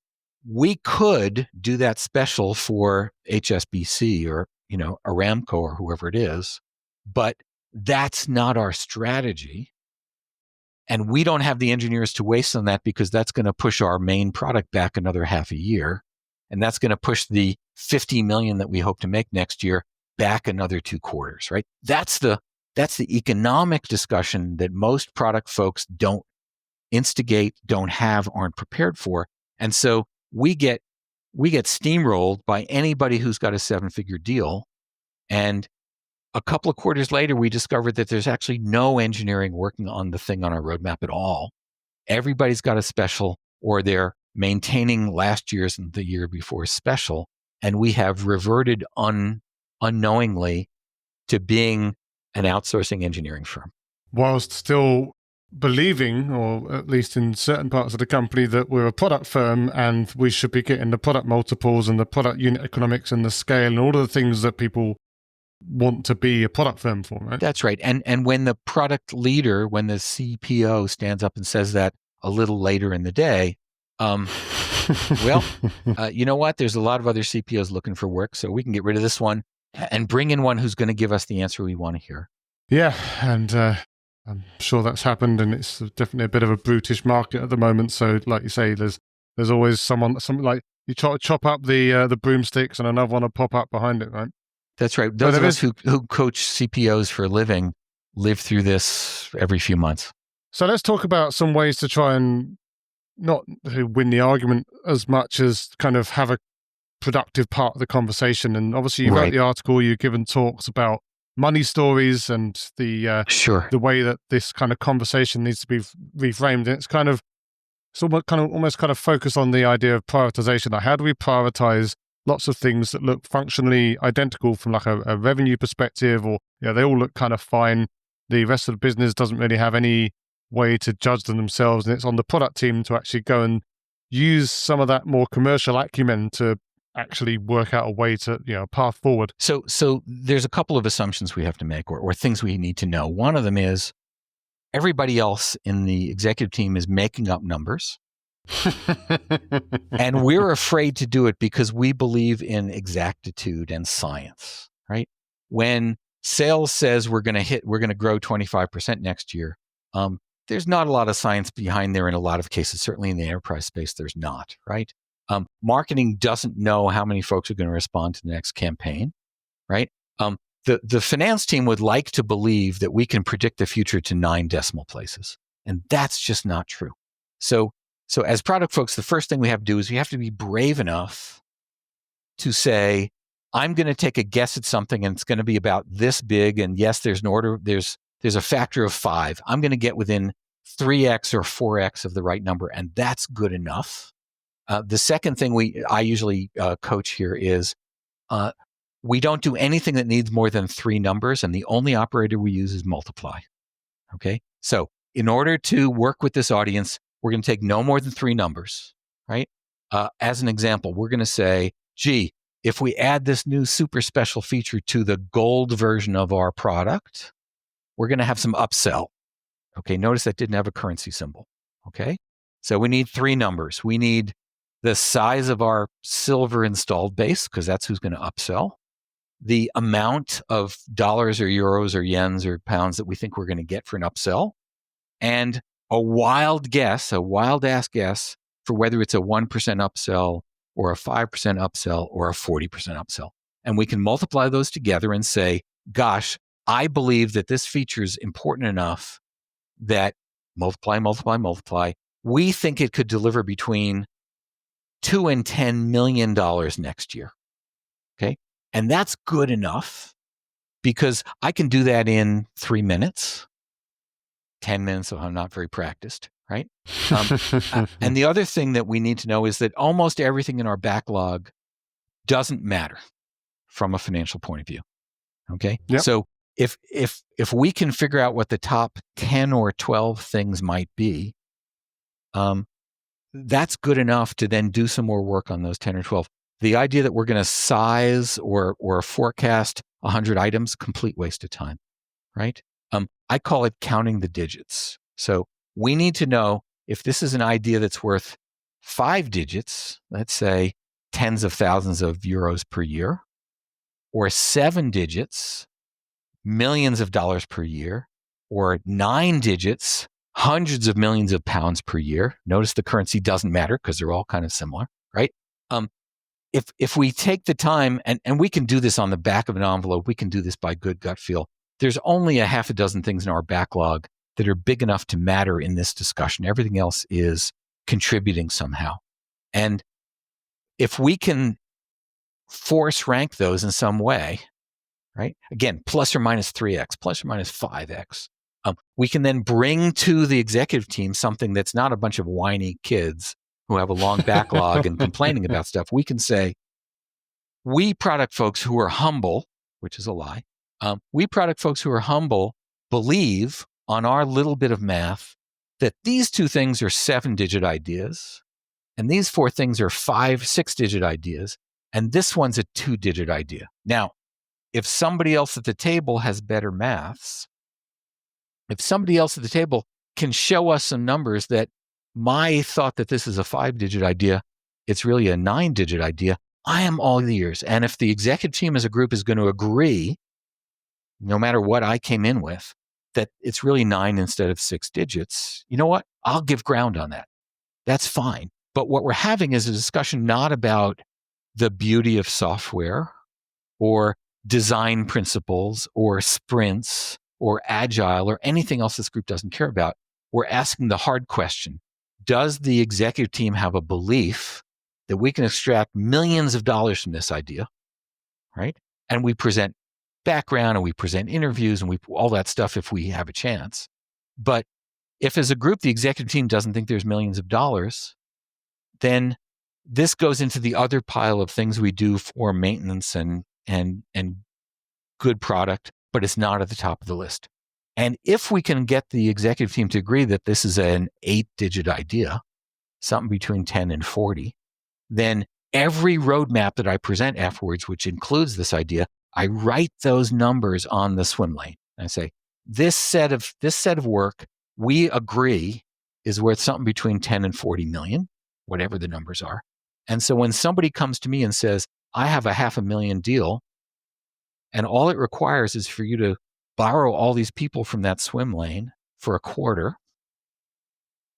we could do that special for HSBC or, Aramco or whoever it is, but that's not our strategy. And we don't have the engineers to waste on that, because that's going to push our main product back another half a year. And that's going to push the 50 million that we hope to make next year back another 2 quarters, right? That's the economic discussion that most product folks don't instigate, don't have, aren't prepared for. And so we get steamrolled by anybody who's got a 7-figure deal. And a couple of quarters later, we discovered that there's actually no engineering working on the thing on our roadmap at all. Everybody's got a special, or they're maintaining last year's and the year before special. And we have reverted unknowingly to being an outsourcing engineering firm.
Whilst still believing, or at least in certain parts of the company, that we're a product firm and we should be getting the product multiples and the product unit economics and the scale and all of the things that people want to be a product firm for, right?
That's right. And when the product leader, when the CPO stands up and says that a little later in the day, you know what? There's a lot of other CPOs looking for work, so we can get rid of this one and bring in one who's going to give us the answer we want to hear.
Yeah, and I'm sure that's happened, and it's definitely a bit of a brutish market at the moment. So, like you say, there's always something like you try to chop up the broomsticks, and another one will pop up behind it, right?
That's right. Those of us who coach CPOs for a living live through this every few months.
So let's talk about some ways to try and not to win the argument as much as kind of have a productive part of the conversation. And obviously you wrote the article, you've given talks about money stories and the way that this kind of conversation needs to be reframed. And it's almost focused on the idea of prioritization. Like, how do we prioritize lots of things that look functionally identical from like a revenue perspective, or they all look kind of fine. The rest of the business doesn't really have any way to judge them themselves, and it's on the product team to actually go and use some of that more commercial acumen to actually work out a way to, a path forward.
So there's a couple of assumptions we have to make, or things we need to know. One of them is everybody else in the executive team is making up numbers. And we're afraid to do it because we believe in exactitude and science, right? When sales says we're going to grow 25% next year, there's not a lot of science behind there in a lot of cases. Certainly in the enterprise space, there's not, right? Marketing doesn't know how many folks are going to respond to the next campaign, right? The finance team would like to believe that we can predict the future to 9 decimal places, and that's just not true. So as product folks, the first thing we have to do is we have to be brave enough to say, I'm going to take a guess at something and it's going to be about this big. And yes, there's an order, there's a factor of 5. I'm going to get within 3x or 4x of the right number, and that's good enough. The second thing I usually coach here is we don't do anything that needs more than 3 numbers, and the only operator we use is multiply. Okay? So in order to work with this audience, we're going to take no more than 3 numbers, right? As an example, we're going to say, gee, if we add this new super special feature to the gold version of our product, we're going to have some upsell. Okay, notice that didn't have a currency symbol. Okay, so we need 3 numbers. We need the size of our silver installed base, because that's who's going to upsell, the amount of dollars or euros or yens or pounds that we think we're going to get for an upsell, and a wild ass guess for whether it's a 1% upsell or a 5% upsell or a 40% upsell. And we can multiply those together and say, gosh, I believe that this feature is important enough that multiply, we think it could deliver between $2 and $10 million next year. Okay. And that's good enough because I can do that in 3 minutes, 10 minutes if I'm not very practiced, right? And the other thing that we need to know is that almost everything in our backlog doesn't matter from a financial point of view. Okay. Yep. So if we can figure out what the top 10 or 12 things might be, that's good enough to then do some more work on those 10 or 12. The idea that we're going to size or forecast 100 items, complete waste of time, right? I call it counting the digits. So we need to know if this is an idea that's worth 5 digits, let's say tens of thousands of euros per year, or 7 digits, millions of dollars per year, or 9 digits, hundreds of millions of pounds per year. Notice the currency doesn't matter because they're all kind of similar, right? If we take the time, and we can do this on the back of an envelope, we can do this by good gut feel. There's only a half a dozen things in our backlog that are big enough to matter in this discussion. Everything else is contributing somehow. And if we can force rank those in some way, right? Again, plus or minus 3x, plus or minus 5x. We can then bring to the executive team something that's not a bunch of whiny kids who have a long backlog and complaining about stuff. We can say, we product folks who are humble, which is a lie, we product folks who are humble believe on our little bit of math that these 2 things are 7-digit ideas, and these 4 things are 5, 6-digit ideas, and this one's a 2-digit idea. Now, if somebody else at the table has better maths, if somebody else at the table can show us some numbers that my thought that this is a 5-digit idea, it's really a 9-digit idea, I am all ears. And if the executive team as a group is going to agree, no matter what I came in with, that it's really 9 instead of 6 digits, you know what? I'll give ground on that. That's fine. But what we're having is a discussion not about the beauty of software or design principles or sprints or agile or anything else this group doesn't care about. We're asking the hard question. Does the executive team have a belief that we can extract millions of dollars from this idea, right? And we present background and we present interviews and we all that stuff if we have a chance. But if as a group the executive team doesn't think there's millions of dollars, then this goes into the other pile of things we do for maintenance and good product, but it's not at the top of the list. And if we can get the executive team to agree that this is an 8-digit idea, something between 10 and 40, then every roadmap that I present afterwards, which includes this idea, I write those numbers on the swim lane. I say, this set of work, we agree is worth something between 10 and 40 million, whatever the numbers are. And so when somebody comes to me and says, I have a $500,000 deal, and all it requires is for you to borrow all these people from that swim lane for a quarter,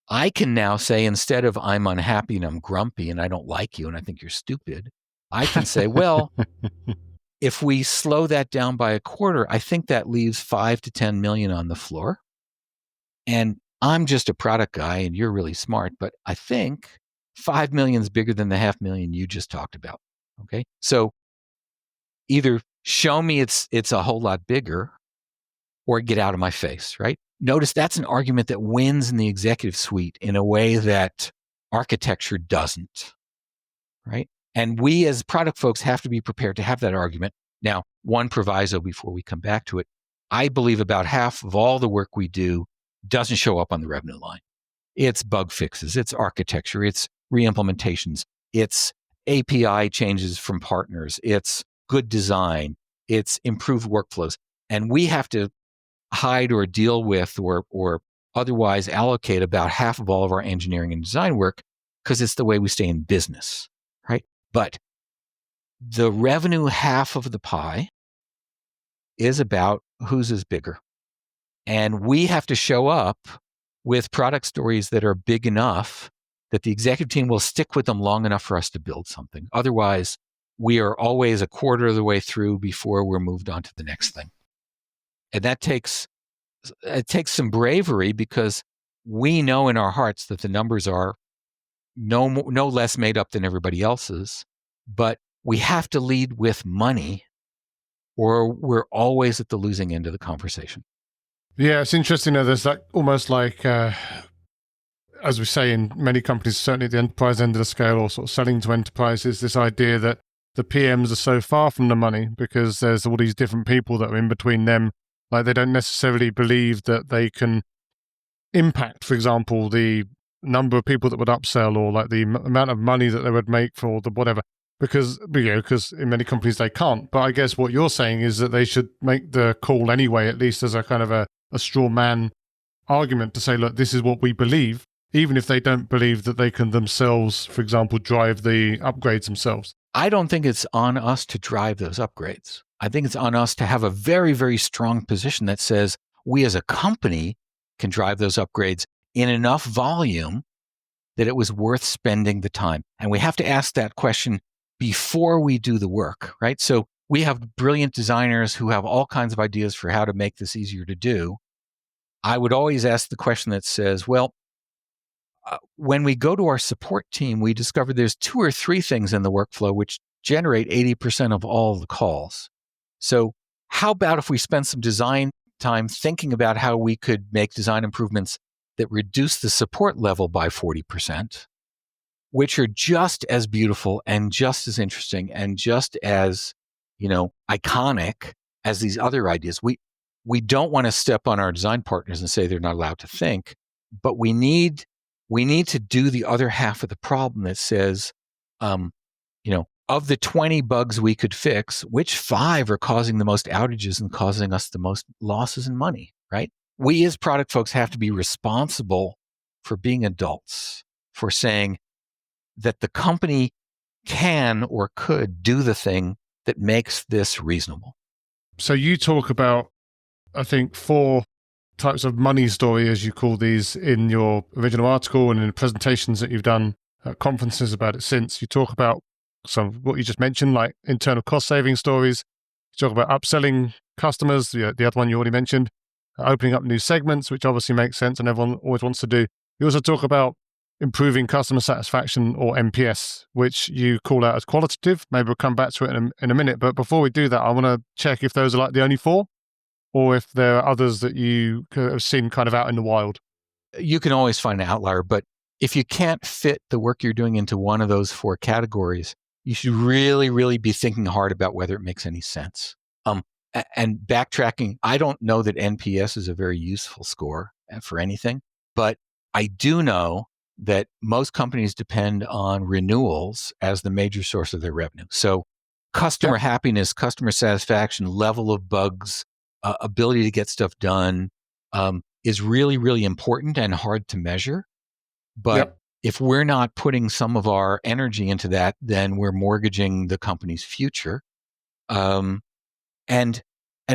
I can now say, instead of I'm unhappy and I'm grumpy and I don't like you and I think you're stupid, I can say, well, if we slow that down by a quarter, I think that leaves 5 to 10 million on the floor. And I'm just a product guy and you're really smart, but I think 5 million is bigger than the $500,000 you just talked about. Okay. So either show me it's a whole lot bigger or get out of my face, right? Notice that's an argument that wins in the executive suite in a way that architecture doesn't, right? And we as product folks have to be prepared to have that argument. Now, one proviso before we come back to it, I believe about half of all the work we do doesn't show up on the revenue line. It's bug fixes, it's architecture, it's reimplementations, it's API changes from partners, it's good design, it's improved workflows. And we have to hide or deal with or otherwise allocate about half of all of our engineering and design work because it's the way we stay in business, right? But the revenue half of the pie is about whose is bigger. And we have to show up with product stories that are big enough that the executive team will stick with them long enough for us to build something. Otherwise, we are always a quarter of the way through before we're moved on to the next thing. And that takes some bravery because we know in our hearts that the numbers are no less made up than everybody else's, but we have to lead with money or we're always at the losing end of the conversation.
Yeah, it's interesting. There's that almost like, as we say in many companies, certainly at the enterprise end of the scale or sort of selling to enterprises, this idea that the PMs are so far from the money because there's all these different people that are in between them. Like they don't necessarily believe that they can impact, for example, the number of people that would upsell or like the amount of money that they would make for the whatever, because in many companies they can't. But I guess what you're saying is that they should make the call anyway, at least as a kind of a straw man argument to say, look, this is what we believe, even if they don't believe that they can themselves, for example, drive the upgrades themselves.
I don't think it's on us to drive those upgrades. I think it's on us to have a very, very strong position that says we as a company can drive those upgrades in enough volume that it was worth spending the time. And we have to ask that question before we do the work, right? So we have brilliant designers who have all kinds of ideas for how to make this easier to do. I would always ask the question that says, well, when we go to our support team, we discover there's 2 or 3 things in the workflow which generate 80% of all the calls. So how about if we spend some design time thinking about how we could make design improvements that reduce the support level by 40%, which are just as beautiful and just as interesting and just as, iconic as these other ideas. We don't want to step on our design partners and say they're not allowed to think, but we need to do the other half of the problem that says, of the 20 bugs we could fix, which 5 are causing the most outages and causing us the most losses in money, right? We as product folks have to be responsible for being adults, for saying that the company can or could do the thing that makes this reasonable.
So you talk about, I think, 4 types of money story, as you call these, in your original article and in the presentations that you've done at conferences about it since. You talk about some of what you just mentioned, like internal cost saving stories. You talk about upselling customers, the other one you already mentioned, opening up new segments, which obviously makes sense and everyone always wants to do. You also talk about improving customer satisfaction, or NPS, which you call out as qualitative. Maybe we'll come back to it in a minute. But before we do that, I want to check if those are like the only 4, or if there are others that you have seen kind of out in the wild.
You can always find an outlier, but if you can't fit the work you're doing into one of those 4 categories, you should really, really be thinking hard about whether it makes any sense. And backtracking, I don't know that NPS is a very useful score for anything, but I do know that most companies depend on renewals as the major source of their revenue. So customer happiness, customer satisfaction, level of bugs, ability to get stuff done is really, really important and hard to measure. But if we're not putting some of our energy into that, then we're mortgaging the company's future. And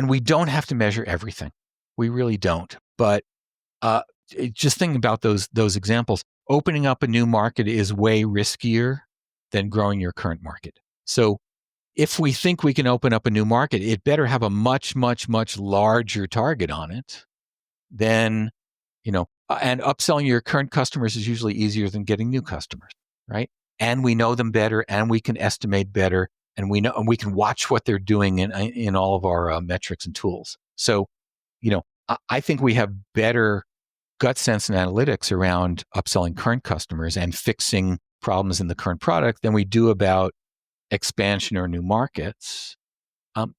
we don't have to measure everything. We really don't. But just thinking about those examples, opening up a new market is way riskier than growing your current market. So if we think we can open up a new market, it better have a much, much, much larger target on it than, and upselling your current customers is usually easier than getting new customers, right? And we know them better, and we can estimate better, and we can watch what they're doing in all of our metrics and tools. So, I think we have better gut sense and analytics around upselling current customers and fixing problems in the current product than we do about expansion or new markets.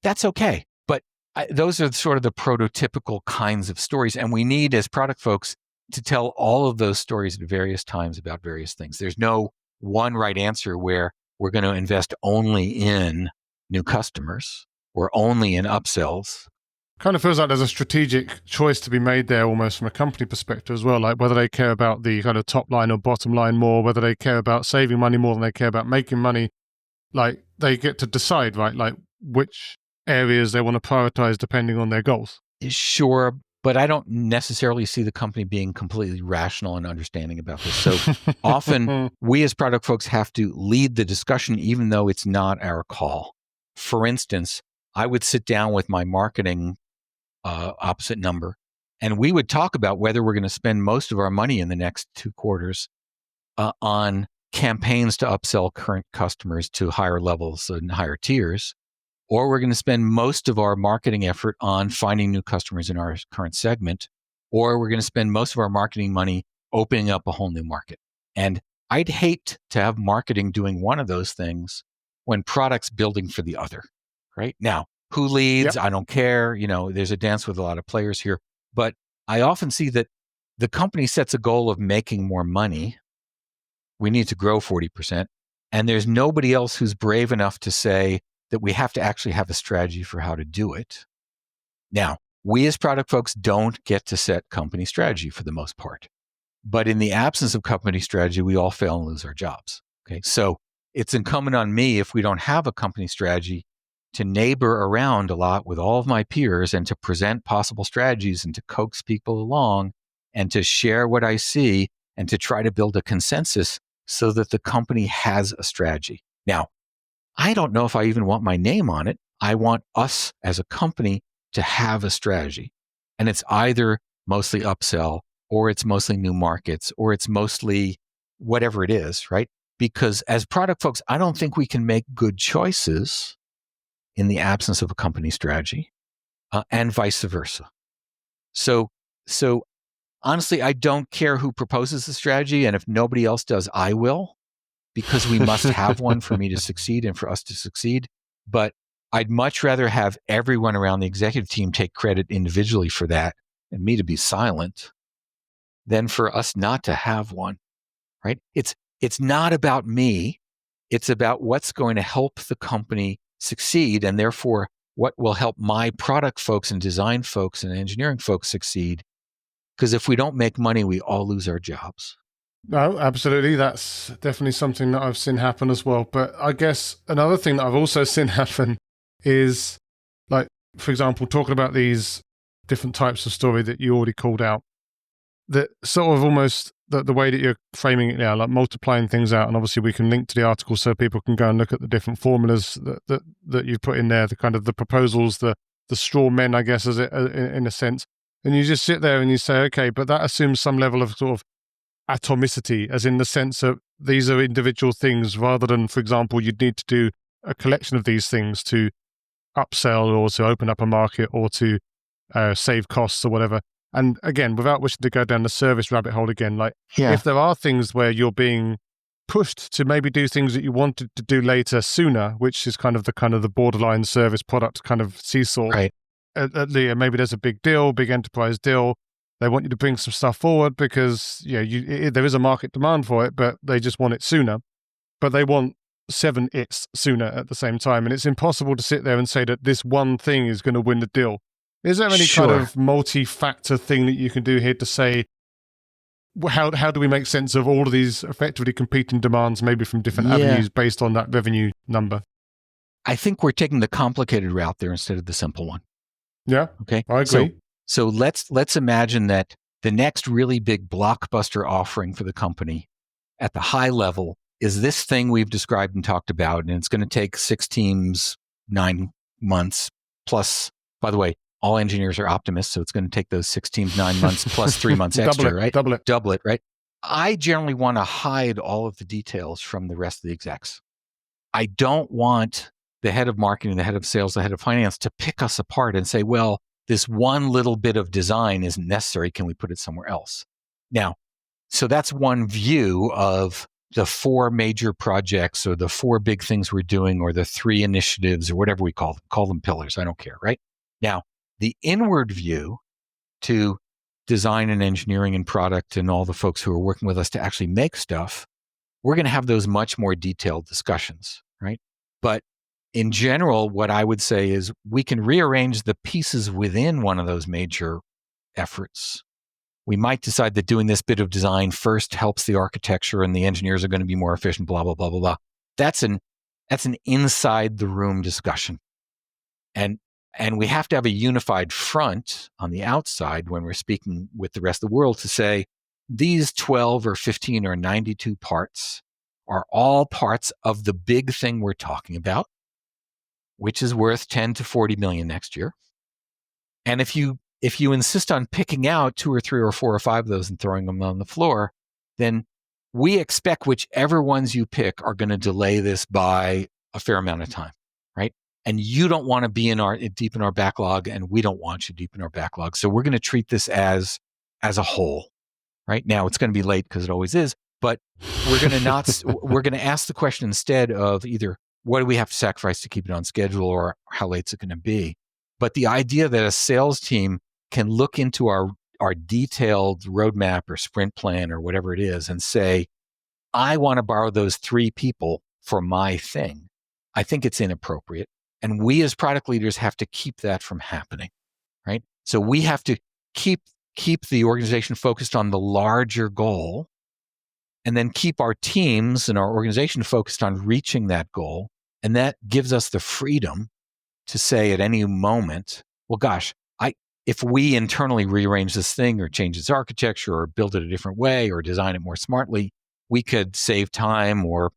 That's okay. But those are sort of the prototypical kinds of stories. And we need, as product folks, to tell all of those stories at various times about various things. There's no one right answer where we're going to invest only in new customers or only in upsells.
Kind of feels like there's a strategic choice to be made there, almost from a company perspective as well, like whether they care about the kind of top line or bottom line more, whether they care about saving money more than they care about making money. Like they get to decide, right, like which areas they want to prioritize depending on their goals.
Sure, but I don't necessarily see the company being completely rational and understanding about this. So often we as product folks have to lead the discussion, even though it's not our call. For instance, I would sit down with my marketing opposite number, and we would talk about whether we're going to spend most of our money in the next 2 quarters on campaigns to upsell current customers to higher levels and higher tiers, or we're going to spend most of our marketing effort on finding new customers in our current segment, or we're going to spend most of our marketing money opening up a whole new market. And I'd hate to have marketing doing one of those things when product's building for the other, right? Now, who leads? I don't care. There's a dance with a lot of players here. But I often see that the company sets a goal of making more money. We need to grow 40%. And there's nobody else who's brave enough to say that we have to actually have a strategy for how to do it. Now, we as product folks don't get to set company strategy for the most part. But in the absence of company strategy, we all fail and lose our jobs. Okay, so it's incumbent on me, if we don't have a company strategy, to neighbor around a lot with all of my peers and to present possible strategies and to coax people along and to share what I see and to try to build a consensus so that the company has a strategy. Now, I don't know if I even want my name on it. I want us as a company to have a strategy. And it's either mostly upsell, or it's mostly new markets, or it's mostly whatever it is, right? Because as product folks, I don't think we can make good choices in the absence of a company strategy, and vice versa. So honestly, I don't care who proposes the strategy, and if nobody else does, I will, because we must have one for me to succeed and for us to succeed. But I'd much rather have everyone around the executive team take credit individually for that and me to be silent than for us not to have one, right? It's not about me. It's about what's going to help the company succeed, and therefore what will help my product folks and design folks and engineering folks succeed. Because if we don't make money, we all lose our jobs.
No, absolutely. That's definitely something that I've seen happen as well. But I guess another thing that I've also seen happen is, like, for example, talking about these different types of story that you already called out, that sort of almost the way that you're framing it now, like multiplying things out. And obviously we can link to the article so people can go and look at the different formulas that you've put in there, the kind of the proposals, the straw men, I guess, as it, in a sense. And you just sit there and you say, okay, but that assumes some level of sort of atomicity, as in the sense that these are individual things rather than, for example, you'd need to do a collection of these things to upsell or to open up a market or to save costs or whatever. And again, without wishing to go down the service rabbit hole again, like if there are things where you're being pushed to maybe do things that you wanted to do later sooner, which is kind of the borderline service product kind of seesaw,
right?
Maybe there's a big deal, big enterprise deal. They want you to bring some stuff forward because there is a market demand for it, but they just want it sooner. But they want 7 its sooner at the same time. And it's impossible to sit there and say that this one thing is going to win the deal. Is there any kind of multi-factor thing that you can do here to say, how do we make sense of all of these effectively competing demands, maybe from different avenues based on that revenue number?
I think we're taking the complicated route there instead of the simple one.
Yeah.
Okay.
I agree.
So let's imagine that the next really big blockbuster offering for the company at the high level is this thing we've described and talked about, and it's going to take 6 teams, 9 months plus. By the way, all engineers are optimists, so it's going to take those 6 teams, 9 months plus 3 months extra, right? Double it, right? I generally want to hide all of the details from the rest of the execs. I don't want the head of marketing, the head of sales, the head of finance to pick us apart and say, well, this one little bit of design isn't necessary. Can we put it somewhere else? Now, so that's one view of the 4 major projects or the 4 big things we're doing or the 3 initiatives or whatever we call them pillars. I don't care, right? Now, the inward view to design and engineering and product and all the folks who are working with us to actually make stuff, we're going to have those much more detailed discussions, right? But in general, what I would say is we can rearrange the pieces within one of those major efforts. We might decide that doing this bit of design first helps the architecture and the engineers are going to be more efficient, blah, blah, blah, blah, blah. That's an inside the room discussion. And we have to have a unified front on the outside when we're speaking with the rest of the world to say, these 12 or 15 or 92 parts are all parts of the big thing we're talking about, which is worth 10 to 40 million next year. And if you insist on picking out 2 or 3 or 4 or 5 of those and throwing them on the floor, then we expect whichever ones you pick are going to delay this by a fair amount of time, right? And you don't want to be deep in our backlog, and we don't want you deep in our backlog. So we're going to treat this as a whole, right? Now it's going to be late because it always is, but we're going to ask the question instead of either what do we have to sacrifice to keep it on schedule or how late is it going to be? But the idea that a sales team can look into our detailed roadmap or sprint plan or whatever it is and say, I want to borrow those 3 people for my thing. I think it's inappropriate. And we as product leaders have to keep that from happening, right? So we have to keep the organization focused on the larger goal and then keep our teams and our organization focused on reaching that goal. And that gives us the freedom to say at any moment, well, gosh, if we internally rearrange this thing or change its architecture or build it a different way or design it more smartly, we could save time or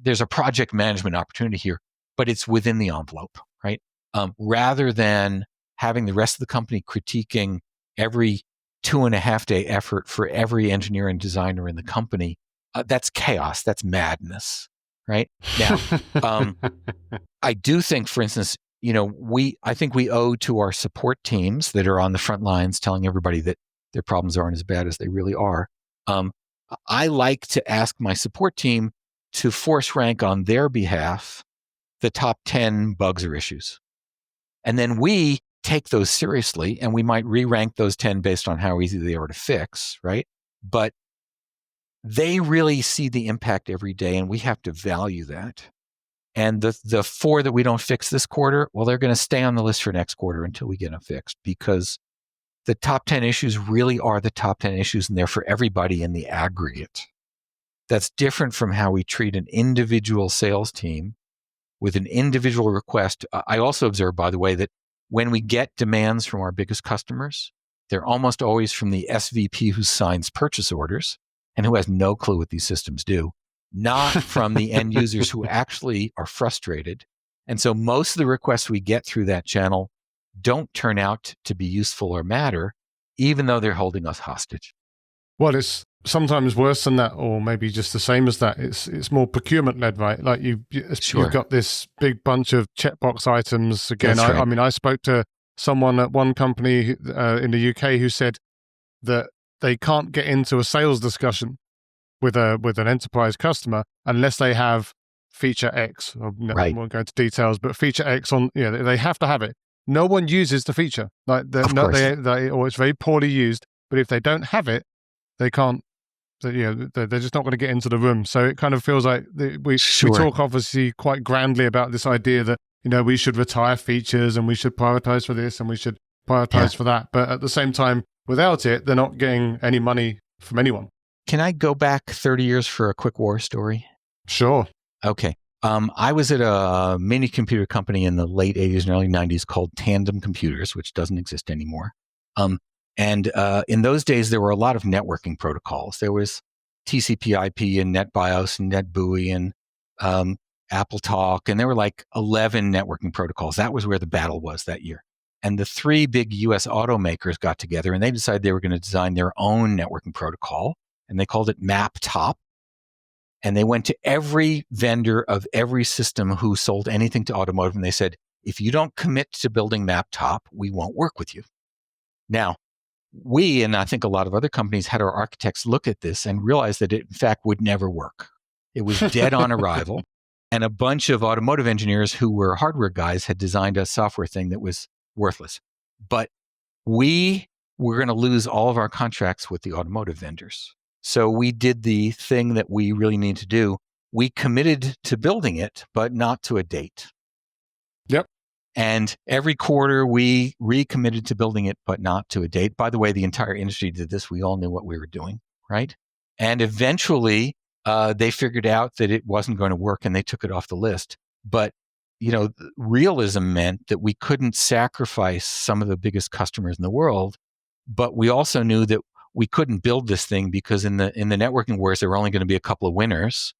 there's a project management opportunity here, but it's within the envelope, right? Rather than having the rest of the company critiquing every 2.5-day effort for every engineer and designer in the company, that's chaos. That's madness, right? Now, I do think, for instance, I think we owe to our support teams that are on the front lines telling everybody that their problems aren't as bad as they really are. I like to ask my support team to force rank on their behalf the top 10 bugs or issues. And then we take those seriously, and we might re-rank those 10 based on how easy they are to fix, right? But they really see the impact every day, and we have to value that. And the 4 that we don't fix this quarter, well, they're going to stay on the list for next quarter until we get them fixed, because the top 10 issues really are the top 10 issues, and they're for everybody in the aggregate. That's different from how we treat an individual sales team with an individual request. I also observe, by the way, that when we get demands from our biggest customers, they're almost always from the SVP who signs purchase orders and who has no clue what these systems do, not from the end users who actually are frustrated. And so most of the requests we get through that channel don't turn out to be useful or matter, even though they're holding us hostage.
Well, it's sometimes worse than that, or maybe just the same as that. It's more procurement led, right? Like you've got this big bunch of checkbox items. Again,
That's right.
I mean, I spoke to someone at one company in the UK who said that they can't get into a sales discussion with an enterprise customer unless they have feature X. I won't go into details, but feature X on, they have to have it. No one uses the feature, or it's very poorly used. But if they don't have it, they can't. They're just not going to get into the room. So it kind of feels like we talk obviously quite grandly about this idea that we should retire features and we should prioritize for this and we should prioritize for that. But at the same time, without it, they're not getting any money from anyone.
Can I go back 30 years for a quick war story?
Sure.
Okay. I was at a mini computer company in the late 80s and early 90s called Tandem Computers, which doesn't exist anymore. And in those days, there were a lot of networking protocols. There was TCP/IP and NetBIOS and NetBEUI and AppleTalk, and there were like 11 networking protocols. That was where the battle was that year. And the 3 big US automakers got together and they decided they were going to design their own networking protocol, and they called it MapTop. And they went to every vendor of every system who sold anything to automotive, and they said, if you don't commit to building MapTop, we won't work with you. Now, we, and I think a lot of other companies, had our architects look at this and realize that it, in fact, would never work. It was dead on arrival. And a bunch of automotive engineers who were hardware guys had designed a software thing that was worthless. But we were going to lose all of our contracts with the automotive vendors. So we did the thing that we really need to do. We committed to building it, but not to a date.
Yep.
And every quarter we recommitted to building it, but not to a date. By the way, the entire industry did this. We all knew what we were doing, right? And eventually they figured out that it wasn't going to work and they took it off the list. But, realism meant that we couldn't sacrifice some of the biggest customers in the world. But we also knew that we couldn't build this thing because in the networking wars, there were only going to be a couple of winners.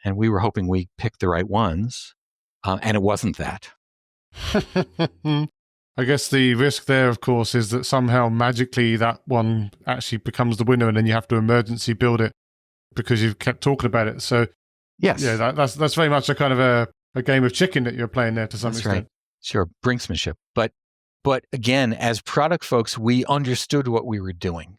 And we were hoping we picked the right ones. And it wasn't that.
I guess the risk there, of course, is that somehow magically that one actually becomes the winner and then you have to emergency build it because you've kept talking about it. So
yes,
yeah, that's very much a kind of a game of chicken that you're playing there to some extent.
Right. Sure, brinksmanship. But again, as product folks, we understood what we were doing.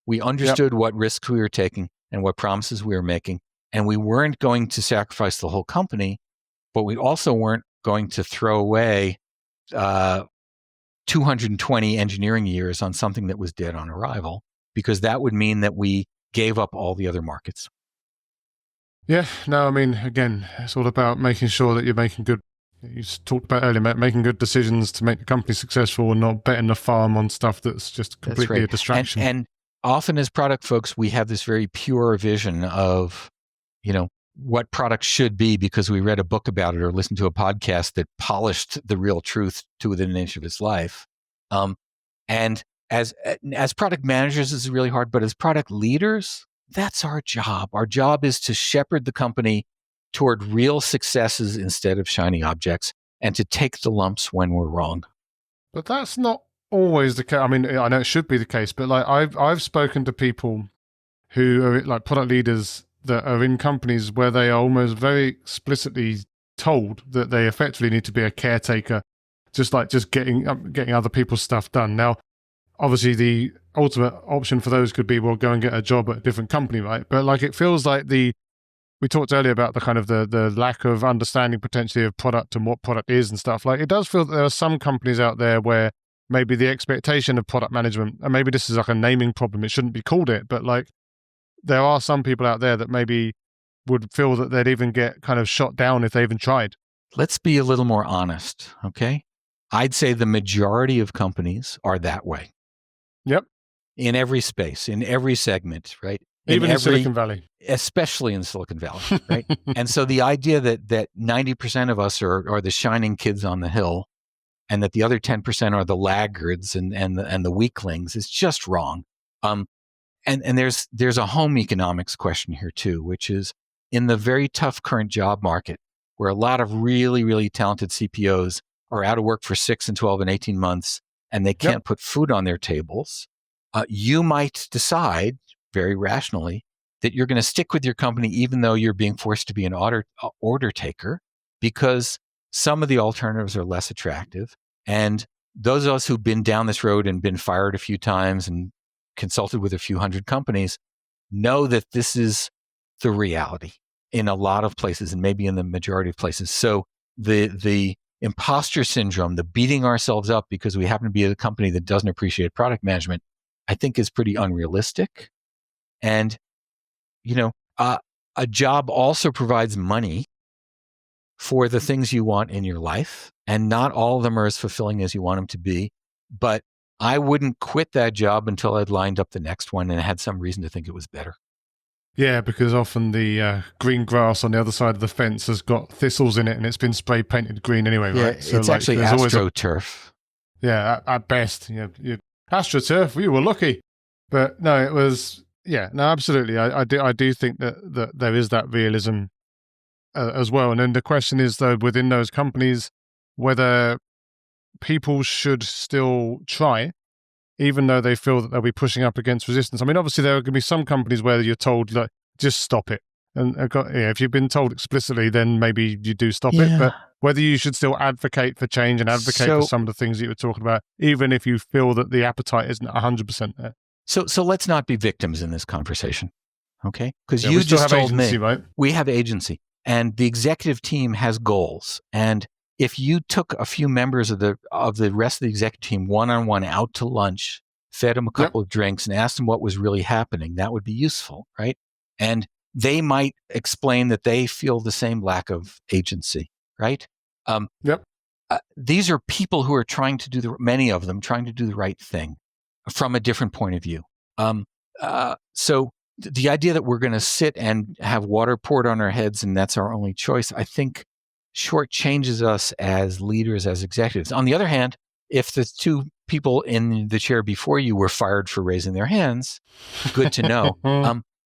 We understood what risks we were taking and what promises we were making. And we weren't going to sacrifice the whole company, but we also weren't going to throw away 220 engineering years on something that was dead on arrival, because that would mean that we gave up all the other markets.
Yeah, no, I mean, again, it's all about making sure that you're making good, you talked about earlier, making good decisions to make the company successful and not betting the farm on stuff that's just completely a distraction.
And often as product folks, we have this very pure vision of, what product should be because we read a book about it or listened to a podcast that polished the real truth to within an inch of its life. And as product managers, it's really hard, but as product leaders, that's our job. Our job is to shepherd the company toward real successes instead of shiny objects, and to take the lumps when we're wrong.
But that's not always the case. I mean, I know it should be the case, but like I've spoken to people who are like product leaders that are in companies where they are almost very explicitly told that they effectively need to be a caretaker, just getting other people's stuff done. Now, obviously, the ultimate option for those could be, well, go and get a job at a different company, right? But like, it feels like we talked earlier about the kind of the lack of understanding potentially of product and what product is and stuff. Like, it does feel that there are some companies out there where maybe the expectation of product management, and maybe this is like a naming problem, it shouldn't be called it, but like there are some people out there that maybe would feel that they'd even get kind of shot down if they even tried.
Let's be a little more honest, okay? I'd say the majority of companies are that way.
Yep.
In every space, in every segment, right?
Even in Silicon Valley.
Especially in Silicon Valley, right? And so the idea that 90% of us are the shining kids on the hill, and that the other 10% are the laggards and the weaklings is just wrong. And there's a home economics question here too, which is in the very tough current job market, where a lot of really, really talented CPOs are out of work for 6 and 12 and 18 months, and they can't put food on their tables. You might decide very rationally that you're going to stick with your company, even though you're being forced to be an order taker, because some of the alternatives are less attractive. And those of us who've been down this road and been fired a few times and consulted with a few hundred companies know that this is the reality in a lot of places, and maybe in the majority of places. So the imposter syndrome, the beating ourselves up because we happen to be a company that doesn't appreciate product management, I think is pretty unrealistic. And, a job also provides money for the things you want in your life, and not all of them are as fulfilling as you want them to be. But I wouldn't quit that job until I'd lined up the next one and had some reason to think it was better.
Yeah, because often the green grass on the other side of the fence has got thistles in it, and it's been spray painted green anyway, right?
Yeah, so it's actually AstroTurf.
At best. AstroTurf, we were lucky. But no, it was, absolutely. I do think that there is that realism as well. And then the question is, though, within those companies, whether people should still try, even though they feel that they'll be pushing up against resistance. I mean, obviously, there are going to be some companies where you're told, like, just stop it. And if you've been told explicitly, then maybe you do stop it. But whether you should still advocate for change and advocate for some of the things that you were talking about, even if you feel that the appetite isn't 100% there.
So let's not be victims in this conversation, okay? Because
you just told agency, me, right?
We have agency, and the executive team has goals. And if you took a few members of the rest of the executive team one-on-one out to lunch, fed them a couple of drinks, and asked them what was really happening, that would be useful, right? And they might explain that they feel the same lack of agency, right? These are people who are trying to do many of them trying to do the right thing from a different point of view. So the idea that we're going to sit and have water poured on our heads and that's our only choice, I think shortchanges us as leaders, as executives. On the other hand, if the two people in the chair before you were fired for raising their hands, good to know.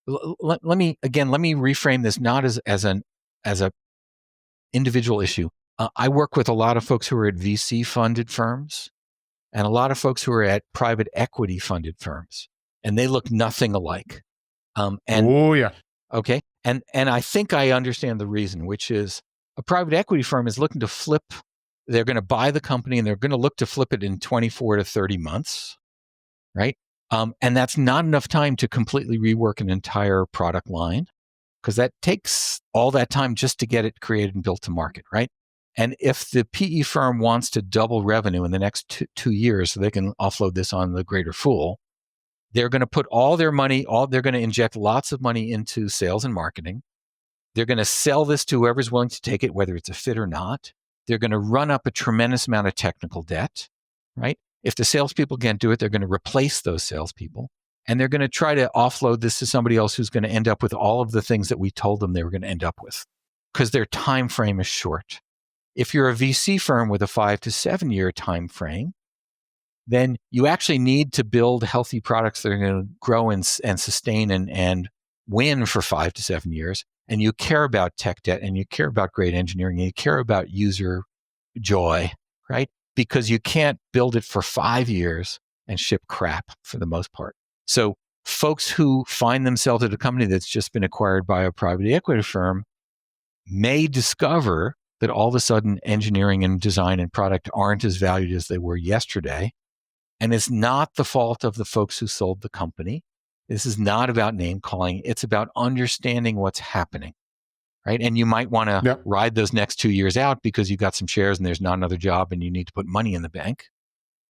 Let me reframe this not as a individual issue. I work with a lot of folks who are at VC funded firms and a lot of folks who are at private equity funded firms, and they look nothing alike. Okay. And I think I understand the reason, which is a private equity firm is looking to flip. They're going to buy the company and they're going to look to flip it in 24 to 30 months, right? And that's not enough time to completely rework an entire product line, because that takes all that time just to get it created and built to market, right? And if the PE firm wants to double revenue in the next 2 years so they can offload this on the greater fool, they're going to put all their money, they're going to inject lots of money into sales and marketing. They're going to sell this to whoever's willing to take it, whether it's a fit or not. They're going to run up a tremendous amount of technical debt, right? If the salespeople can't do it, they're going to replace those salespeople. And they're going to try to offload this to somebody else who's going to end up with all of the things that we told them they were going to end up with, because their time frame is short. If you're a VC firm with a 5 to 7 year time frame, then you actually need to build healthy products that are going to grow and sustain and win for 5 to 7 years. And you care about tech debt, and you care about great engineering, and you care about user joy, right? Because you can't build it for 5 years and ship crap for the most part. So folks who find themselves at a company that's just been acquired by a private equity firm may discover that all of a sudden engineering and design and product aren't as valued as they were yesterday. And it's not the fault of the folks who sold the company. This is not about name calling. It's about understanding what's happening, right? And you might want to ride those next 2 years out because you got some shares and there's not another job and you need to put money in the bank.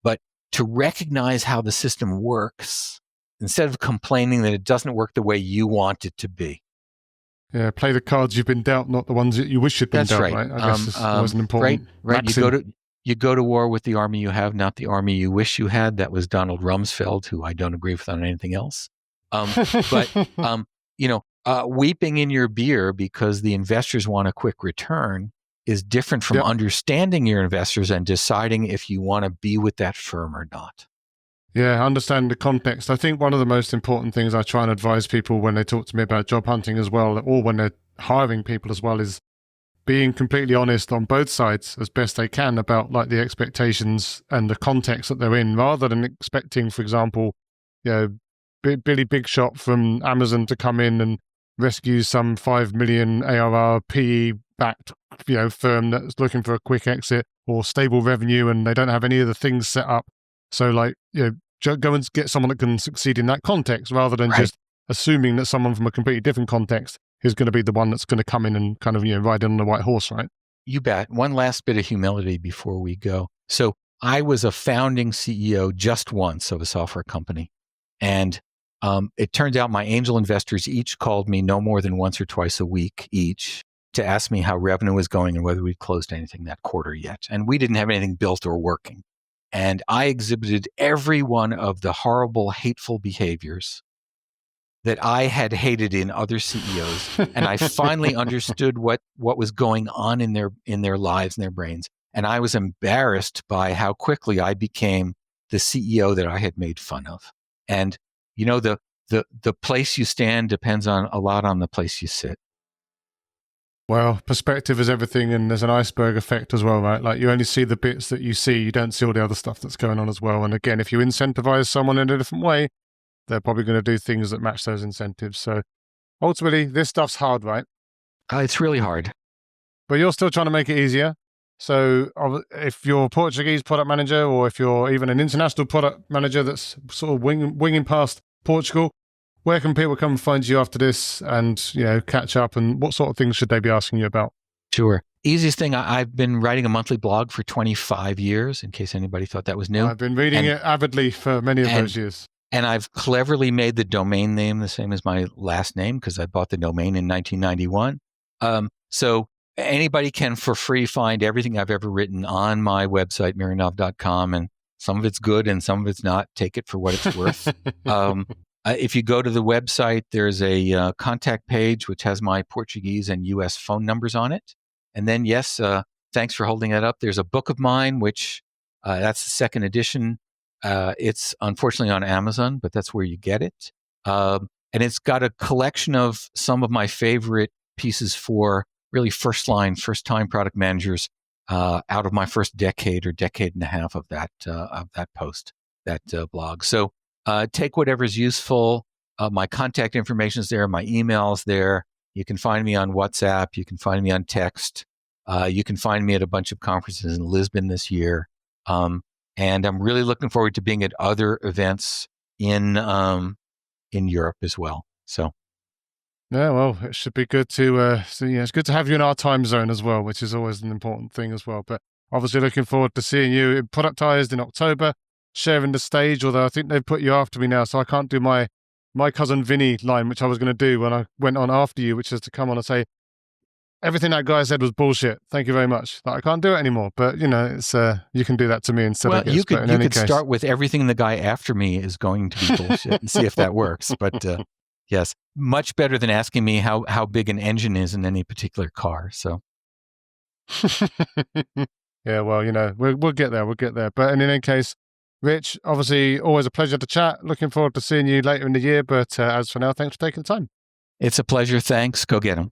But to recognize how the system works instead of complaining that it doesn't work the way you want it to be.
Yeah, play the cards you've been dealt, not the ones that you wish you'd been
That's
dealt,
right.
right? I guess it's always an important
right.
maxim.
You go to war with the army you have, not the army you wish you had. That was Donald Rumsfeld, who I don't agree with on anything else. Weeping in your beer because the investors want a quick return is different from understanding your investors and deciding if you want to be with that firm or not.
Yeah, understand the context. I think one of the most important things I try and advise people when they talk to me about job hunting as well, or when they're hiring people as well, is being completely honest on both sides as best they can about like the expectations and the context that they're in, rather than expecting, for example, Billy Big Shot from Amazon to come in and rescue some 5 million ARR PE-backed firm that's looking for a quick exit or stable revenue, and they don't have any of the things set up. So go and get someone that can succeed in that context, rather than just assuming that someone from a completely different context is going to be the one that's going to come in and kind of ride in on the white horse, right?
You bet. One last bit of humility before we go. So I was a founding CEO just once of a software company, and it turned out my angel investors each called me no more than once or twice a week each to ask me how revenue was going and whether we'd closed anything that quarter yet. And we didn't have anything built or working. And I exhibited every one of the horrible, hateful behaviors that I had hated in other CEOs. And I finally understood what was going on in their lives and their brains. And I was embarrassed by how quickly I became the CEO that I had made fun of. And the place you stand depends a lot on the place you sit.
Well, perspective is everything, and there's an iceberg effect as well, right? Like you only see the bits that you see, you don't see all the other stuff that's going on as well. And again, if you incentivize someone in a different way, they're probably going to do things that match those incentives. So ultimately, this stuff's hard, right?
It's really hard.
But you're still trying to make it easier. So if you're a Portuguese product manager, or if you're even an international product manager that's sort of winging past Portugal, where can people come and find you after this and catch up, and what sort of things should they be asking you about?
Sure. Easiest thing, I've been writing a monthly blog for 25 years, in case anybody thought that was new.
I've been reading it avidly for many of those years.
And I've cleverly made the domain name the same as my last name because I bought the domain in 1991. So anybody can, for free, find everything I've ever written on my website, mironov.com, and some of it's good and some of it's not. Take it for what it's worth. If you go to the website, there's a contact page which has my Portuguese and U.S. phone numbers on it. And then, yes, thanks for holding that up. There's a book of mine, which that's the second edition. It's unfortunately on Amazon, but that's where you get it. And it's got a collection of some of my favorite pieces for really first-time product managers out of my first decade or decade and a half of that blog. So take whatever's useful. My contact information is there. My email's there. You can find me on WhatsApp. You can find me on text. You can find me at a bunch of conferences in Lisbon this year. And I'm really looking forward to being at other events in Europe as well. So,
yeah, well, it should be good to it's good to have you in our time zone as well, which is always an important thing as well. But obviously, looking forward to seeing you productized in October, sharing the stage. Although I think they've put you after me now, so I can't do my cousin Vinny line, which I was going to do when I went on after you, which is to come on and say, everything that guy said was bullshit. Thank you very much. Like, I can't do it anymore. But it's you can do that to me instead.
Well,
I guess.
you could start with everything the guy after me is going to be bullshit and see if that works. But yes, much better than asking me how big an engine is in any particular car. So
yeah, well, we'll get there. We'll get there. But in any case, Rich, obviously, always a pleasure to chat. Looking forward to seeing you later in the year. But as for now, thanks for taking the time.
It's a pleasure. Thanks. Go get 'em.